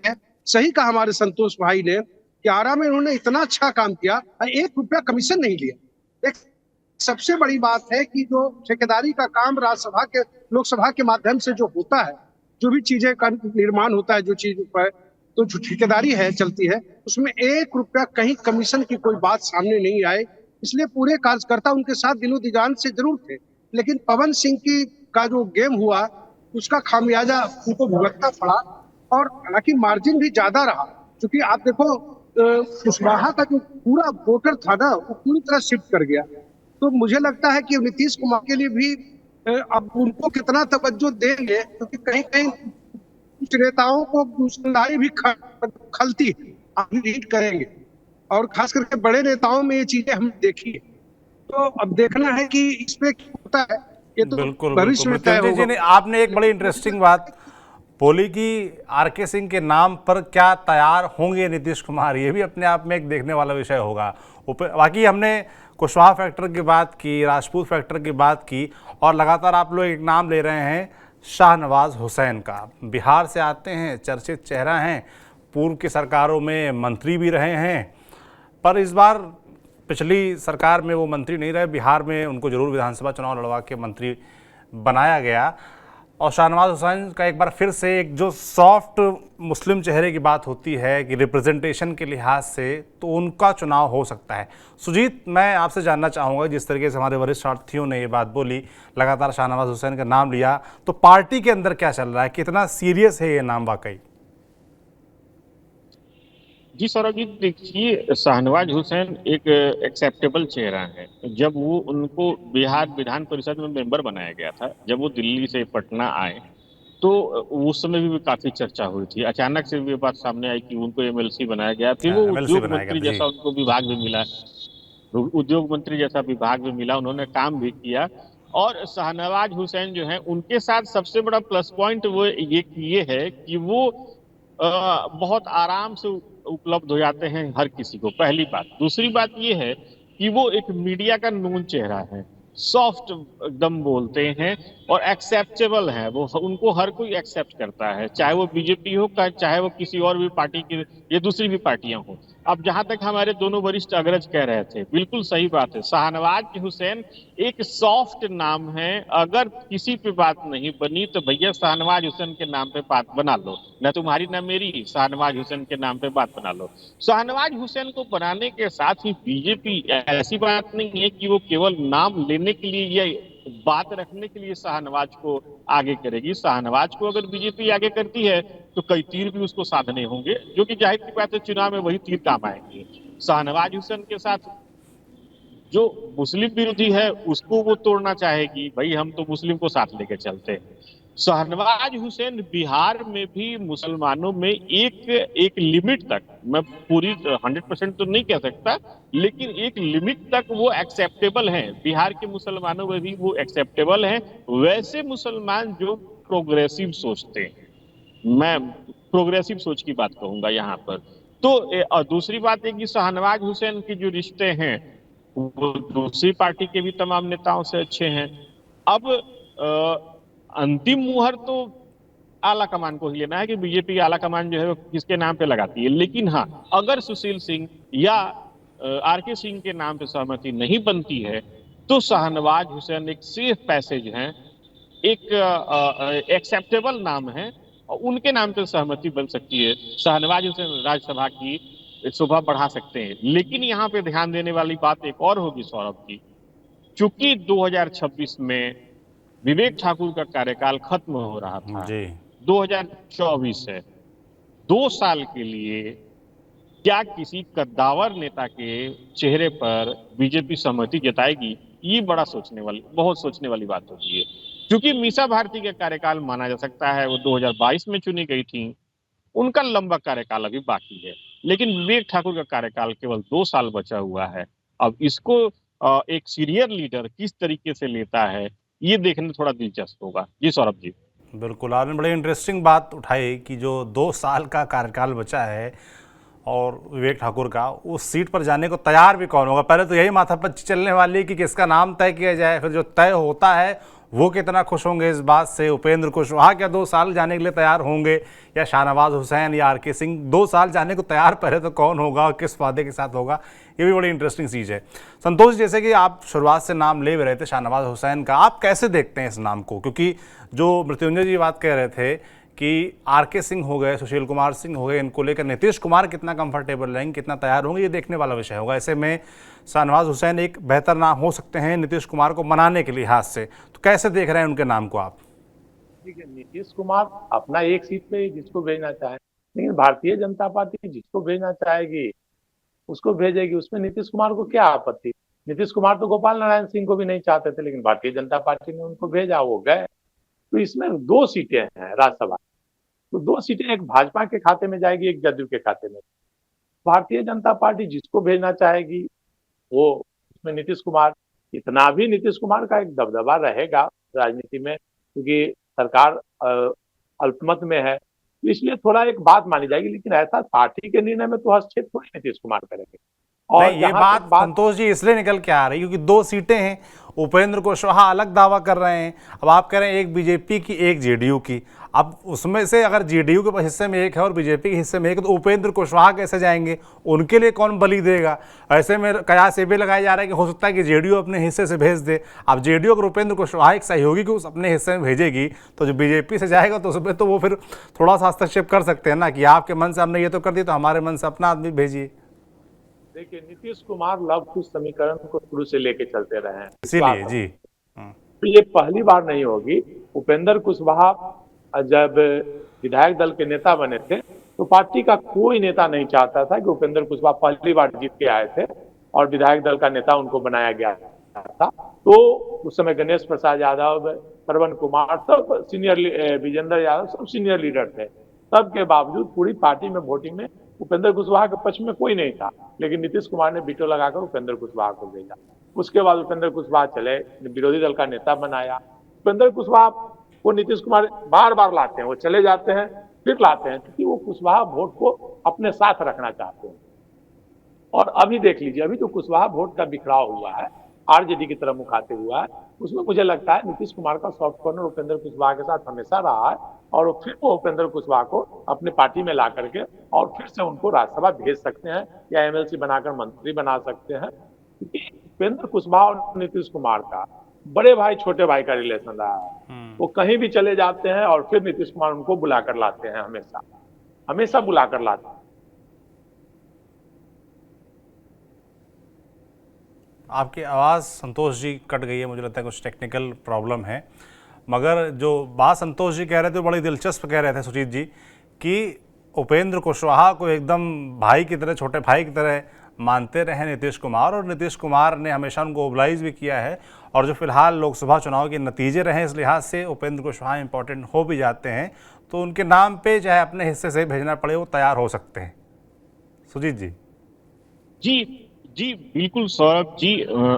सही कहा हमारे संतोष भाई ने कि आरा में उन्होंने इतना अच्छा काम किया, 1 रुपया कमीशन नहीं लिया। एक सबसे बड़ी बात है कि जो ठेकेदारी का काम राज्यसभा के लोकसभा के माध्यम से जो होता है, जो भी चीजें का निर्माण होता है, जो चीज पर तो जो ठेकेदारी है चलती है, उसमें 1 रुपया कहीं कमीशन की कोई बात सामने नहीं आए, इसलिए पूरे कार्यकर्ता उनके साथ दिलो दीजान से जरूर थे। लेकिन पवन सिंह का जो गेम हुआ, उसका खामियाजा उनको भुगतना पड़ा, और हालांकि मार्जिन भी ज्यादा रहा, क्योंकि आप देखो कुशवाहा का जो पूरा वोटर था ना, वो पूरी तरह शिफ्ट कर गया। तो मुझे लगता है कि नीतीश कुमार के लिए भी अब उनको कितना तवज्जो देंगे, क्योंकि कहीं कहीं कुछ नेताओं को दूसरी भी खलती है, आप रीड करेंगे, और खास करके बड़े नेताओं में ये चीजें हम देखी है। तो अब देखना है कि इस पे क्या होता है, ये तो बिल्कुल भविष्य में तय जी होगा। ने आपने एक बड़ी इंटरेस्टिंग बात बोली कि आरके सिंह के नाम पर क्या तैयार होंगे नीतीश कुमार, ये भी अपने आप में एक देखने वाला विषय होगा। बाकी हमने कुशवाहा फैक्टर की बात की, राजपूत फैक्टर की बात की, और लगातार आप लोग एक नाम ले रहे हैं शाहनवाज हुसैन का। बिहार से आते हैं, चर्चित चेहरा हैं, पूर्व की सरकारों में मंत्री भी रहे हैं, पर इस बार पिछली सरकार में वो मंत्री नहीं रहे, बिहार में उनको जरूर विधानसभा चुनाव लड़वा के मंत्री बनाया गया। और शाहनवाज हुसैन का एक बार फिर से एक जो सॉफ्ट मुस्लिम चेहरे की बात होती है कि रिप्रेजेंटेशन के लिहाज से, तो उनका चुनाव हो सकता है। सुजीत, मैं आपसे जानना चाहूँगा, जिस तरीके से हमारे वरिष्ठ साथियों ने ये बात बोली, लगातार शाहनवाज हुसैन का नाम लिया, तो पार्टी के अंदर क्या चल रहा है, कितना सीरियस है ये नाम वाकई? जी सौरभ जी, देखिए शाहनवाज हुसैन एक एक्सेप्टेबल चेहरा है। जब वो उनको बिहार विधान परिषद में मेंबर बनाया गया था, जब वो दिल्ली से पटना आए, तो उस समय भी काफी चर्चा हुई थी। अचानक से ये बात सामने आई कि उनको एमएलसी बनाया गया, फिर वो उद्योग मंत्री जैसा उनको विभाग भी मिला, उद्योग मंत्री जैसा विभाग भी मिला, उन्होंने काम भी किया और शाहनवाज हुसैन जो है उनके साथ सबसे बड़ा प्लस पॉइंट वो ये है कि वो बहुत आराम से उपलब्ध हो जाते हैं हर किसी को, पहली बात। दूसरी बात ये है कि वो एक मीडिया का नून चेहरा है, सॉफ्ट एकदम बोलते हैं और एक्सेप्टेबल है। वो उनको हर कोई एक्सेप्ट करता है, चाहे वो बीजेपी हो चाहे वो किसी और भी पार्टी की या दूसरी भी पार्टियां हो। अब जहां तक हमारे दोनों वरिष्ठ अग्रज कह रहे थे, बिल्कुल सही बात है। शाहनवाज हुसैन एक सॉफ्ट नाम है, अगर किसी पे बात नहीं बनी तो भैया शाहनवाज हुसैन के नाम पे बात बना लो, न तुम्हारी न मेरी, शाहनवाज हुसैन के नाम पे बात बना लो। शाहनवाज हुसैन को बनाने के साथ ही बीजेपी, ऐसी बात नहीं है कि वो केवल नाम लेने के लिए या बात रखने के लिए शाहनवाज को आगे करेगी। शाहनवाज को अगर बीजेपी आगे करती है तो कई तीर भी उसको साधने होंगे, जो कि जाहिर की बात है चुनाव में वही तीर काम आएंगे। शाहनवाज हुसैन के साथ जो मुस्लिम विरोधी है उसको वो तोड़ना चाहेगी, भाई हम तो मुस्लिम को साथ लेके चलते हैं। शाहनवाज हुसैन बिहार में भी मुसलमानों में एक लिमिट तक, मैं पूरी 100% तो नहीं कह सकता, लेकिन एक लिमिट तक वो एक्सेप्टेबल हैं। बिहार के मुसलमानों में भी वो एक्सेप्टेबल हैं, वैसे मुसलमान जो प्रोग्रेसिव सोचते हैं। मैं प्रोग्रेसिव सोच की बात कहूंगा यहाँ पर। तो और दूसरी बात है कि शाहनवाज हुसैन के जो रिश्ते हैं वो दूसरी पार्टी के भी तमाम नेताओं से अच्छे हैं। अब अंतिम मुहर तो आला कमान को ही लेना है कि बीजेपी आला कमान जो है वो किसके नाम पे लगाती है। लेकिन हाँ, अगर सुशील सिंह या आरके सिंह के नाम पे सहमति नहीं बनती है तो शाहनवाज हुसैन एक सेफ पैसेज है, एक एक्सेप्टेबल नाम है और उनके नाम पे सहमति बन सकती है। शाहनवाज हुसैन राज्यसभा की शोभा बढ़ा सकते हैं। लेकिन यहाँ पे ध्यान देने वाली बात एक और होगी सौरभ जी, चूंकि 2026 में विवेक ठाकुर का कार्यकाल खत्म हो रहा था, जी 2024 है, 2 साल के लिए क्या किसी कद्दावर नेता के चेहरे पर बीजेपी सहमति जताएगी? ये बड़ा बहुत सोचने वाली बात होती है। क्योंकि मीसा भारती का कार्यकाल माना जा सकता है वो 2022 में चुनी गई थी, उनका लंबा कार्यकाल अभी बाकी है, लेकिन विवेक ठाकुर का कार्यकाल केवल 2 साल बचा हुआ है। अब इसको एक सीनियर लीडर किस तरीके से लेता है ये देखने थोड़ा दिलचस्प होगा। जी सौरभ जी। बिल्कुल, आपने बड़ी इंटरेस्टिंग बात उठाई कि जो 2 साल का कार्यकाल बचा है और विवेक ठाकुर का, उस सीट पर जाने को तैयार भी कौन होगा। पहले तो यही माथापच्ची चलने वाली है कि किसका नाम तय किया जाए, फिर जो तय होता है वो कितना खुश होंगे इस बात से। उपेंद्र कुशवाहा क्या 2 साल जाने के लिए तैयार होंगे, या शाहनवाज हुसैन या आरके सिंह 2 साल जाने को तैयार, पहले तो कौन होगा और किस वादे के साथ होगा, ये भी बड़ी इंटरेस्टिंग चीज़ है। संतोष, जैसे कि आप शुरुआत से नाम ले रहे थे शाहनवाज हुसैन का, आप कैसे देखते हैं इस नाम को? क्योंकि जो मृत्युंजय जी बात कह रहे थे कि आरके सिंह हो गए, सुशील कुमार सिंह हो गए, इनको लेकर नीतीश कुमार कितना कंफर्टेबल रहेंगे, कितना तैयार होंगे, ये देखने वाला विषय होगा। ऐसे में शाहनवाज हुसैन एक बेहतर नाम हो सकते हैं नीतीश कुमार को मनाने के लिहाज से, तो कैसे देख रहे हैं उनके नाम को आप? ठीक है, नीतीश कुमार अपना एक सीट पे जिसको भेजना चाहे, लेकिन भारतीय जनता पार्टी जिसको भेजना चाहेगी उसको भेजेगी, उसमें नीतीश कुमार को क्या आपत्ति? नीतीश कुमार तो गोपाल नारायण सिंह को भी नहीं चाहते थे, लेकिन भारतीय जनता पार्टी ने उनको भेजा, वो गए। तो इसमें 2 सीटें हैं राज्यसभा, तो 2 सीटें एक भाजपा के खाते में जाएगी, एक जदयू के खाते में। भारतीय जनता पार्टी जिसको भेजना चाहेगी वो, उसमें नीतीश कुमार, इतना भी नीतीश कुमार का एक दबदबा रहेगा राजनीति में, क्योंकि सरकार अल्पमत में है, तो इसलिए थोड़ा एक बात मानी जाएगी। लेकिन ऐसा पार्टी के निर्णय में तो हस्तक्षेप थोड़ी नीतीश कुमार करेंगे। और नहीं, ये बात संतोष जी इसलिए निकल के आ रही है क्योंकि 2 सीटें हैं, उपेंद्र कुशवाहा अलग दावा कर रहे हैं, अब आप कह रहे हैं एक बीजेपी की एक जेडीयू की। अब उसमें से अगर जेडीयू के हिस्से में एक है और बीजेपी के हिस्से में एक, तो उपेंद्र कुशवाहा कैसे जाएंगे? उनके लिए कौन बलि देगा? ऐसे में कयास ये भी लगाया जा रहा है कि हो सकता है कि जेडीयू अपने हिस्से से भेज दे। अब जेडीयू अगर उपेंद्र कुशवाहा एक सहयोगी को उस अपने हिस्से में भेजेगी तो जो बीजेपी से जाएगा तो उसमें तो वो फिर थोड़ा सा हस्तक्षेप कर सकते हैं ना, कि आपके मन से हमने ये तो कर दिया तो हमारे मन से अपना आदमी भेजिए। देखिए, नीतीश कुमार लव कुश समीकरण को शुरू से लेके चलते रहे हैं, इसीलिए जी तो ये पहली बार नहीं होगी। उपेंद्र कुशवाहा जब विधायक दल के नेता बने थे तो पार्टी का कोई नेता नहीं चाहता था कि उपेंद्र कुशवाहा पहली बार जीत के आए थे और विधायक दल का नेता उनको बनाया गया था। तो उस समय गणेश प्रसाद यादव, श्रवण कुमार, सब सीनियर, विजेंद्र यादव, सब सीनियर लीडर थे। सबके बावजूद पूरी पार्टी में वोटिंग में उपेंद्र कुशवाहा के पक्ष में कोई नहीं था, लेकिन नीतीश कुमार ने वीटो लगाकर उपेंद्र कुशवाहा को भेजा। उसके बाद उपेंद्र कुशवाहा चले, विरोधी दल का नेता बनाया। उपेंद्र कुशवाहा को नीतीश कुमार बार बार लाते हैं, वो चले जाते हैं फिर लाते हैं, क्योंकि वो कुशवाहा वोट को अपने साथ रखना चाहते हैं। और अभी देख लीजिए, अभी जो कुशवाहा वोट का बिखराव हुआ है, आरजेडी की तरफ मुखाते हुआ है, उसमें मुझे लगता है नीतीश कुमार का सॉफ्ट कॉर्नर उपेंद्र कुशवाहा के साथ हमेशा रहा है, और फिर वो उपेंद्र कुशवाहा को अपने पार्टी में ला करके और फिर से उनको राज्यसभा भेज सकते हैं या एमएलसी बनाकर मंत्री बना सकते हैं। क्योंकि उपेंद्र कुशवाहा और नीतीश कुमार का बड़े भाई छोटे भाई का रिलेशन रहा है। वो कहीं भी चले जाते हैं और फिर नीतीश कुमार उनको बुला कर लाते हैं, हमेशा हमेशा बुला कर लाते हैं। आपकी आवाज़ संतोष जी कट गई है, मुझे लगता है कुछ टेक्निकल प्रॉब्लम है। मगर जो बात संतोष जी कह रहे थे बड़ी दिलचस्प कह रहे थे सुजीत जी, कि उपेंद्र कुशवाहा को एकदम भाई की तरह, छोटे भाई की तरह मानते रहे नीतीश कुमार, और नीतीश कुमार ने हमेशा उनको ओबलाइज भी किया है। और जो फिलहाल लोकसभा चुनाव के नतीजे रहे, इस लिहाज से उपेंद्र कुशवाहा इंपॉर्टेंट हो भी जाते हैं, तो उनके नाम पे चाहे अपने हिस्से से भेजना पड़े वो तैयार हो सकते हैं। सुजीत जी। जी जी बिल्कुल सौरभ जी,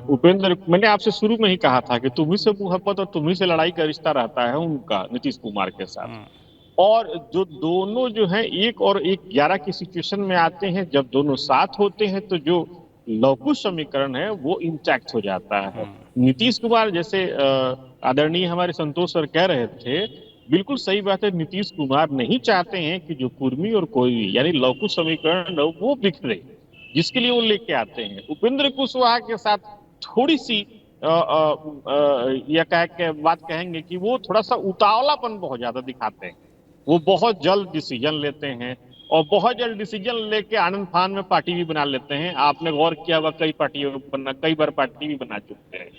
उपेंद्र, मैंने आपसे शुरू में ही कहा था कि तुम्ही से मोहब्बत और तुम्ही से लड़ाई का रिश्ता रहता है उनका नीतीश कुमार के साथ। और जो दोनों जो है 1 और 11 की सिचुएशन में आते हैं, जब दोनों साथ होते हैं तो जो लवकुश समीकरण है वो इंटैक्ट हो जाता है। नीतीश कुमार, जैसे आदरणीय हमारे संतोष सर कह रहे थे, बिल्कुल सही बात है। नीतीश कुमार नहीं चाहते हैं कि जो कुर्मी और कोई यानी लवकुश समीकरण वो बिखरे, जिसके लिए वो लेके आते हैं। उपेंद्र कुशवाहा के साथ थोड़ी सी यह बात कहेंगे कि वो थोड़ा सा उतावलापन बहुत ज्यादा दिखाते हैं। वो बहुत जल्द डिसीजन लेते हैं और बहुत जल्द डिसीजन लेके आनंद फान में पार्टी भी बना लेते हैं। आपने गौर किया होगा, कई बार पार्टी भी बना चुके हैं।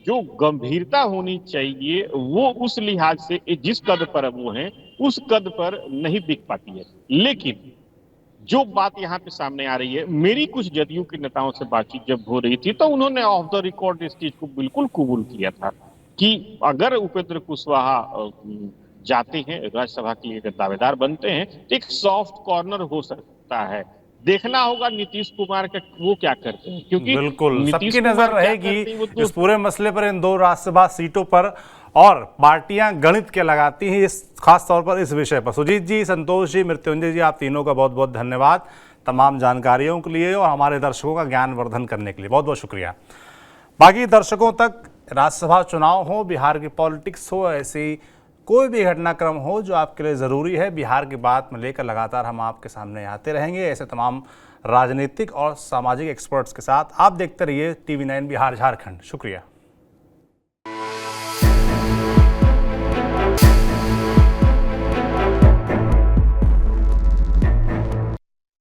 जो गंभीरता होनी चाहिए वो उस लिहाज से जिस कद पर वो हैं उस कद पर नहीं दिख पाती है। लेकिन जो बात यहाँ पे सामने आ रही है, मेरी कुछ जदयू के नेताओं से बातचीत जब हो रही थी तो उन्होंने ऑफ द रिकॉर्ड इस चीज को बिल्कुल कबूल किया था कि अगर उपेंद्र कुशवाहा जाते हैं, राज्यसभा के लिए दावेदार बनते हैं, तो एक सॉफ्ट कॉर्नर हो सकता है। देखना होगा नीतीश कुमार का वो क्या करते हैं, क्योंकि बिल्कुल सबकी नजर रहेगी इस पूरे मसले पर, इन 2 राज्यसभा सीटों पर, और पार्टियां गणित के लगाती हैं इस खास तौर पर इस विषय पर। सुजीत जी, संतोष जी, मृत्युंजय जी, आप तीनों का बहुत बहुत धन्यवाद तमाम जानकारियों के लिए और हमारे दर्शकों का ज्ञानवर्धन करने के लिए बहुत बहुत शुक्रिया। बाकी दर्शकों तक राज्यसभा चुनाव हो, बिहार की पॉलिटिक्स हो, ऐसी कोई भी घटनाक्रम हो जो आपके लिए ज़रूरी है, बिहार की बात में लेकर लगातार हम आपके सामने आते रहेंगे ऐसे तमाम राजनीतिक और सामाजिक एक्सपर्ट्स के साथ। आप देखते रहिए TV9 बिहार झारखंड। शुक्रिया।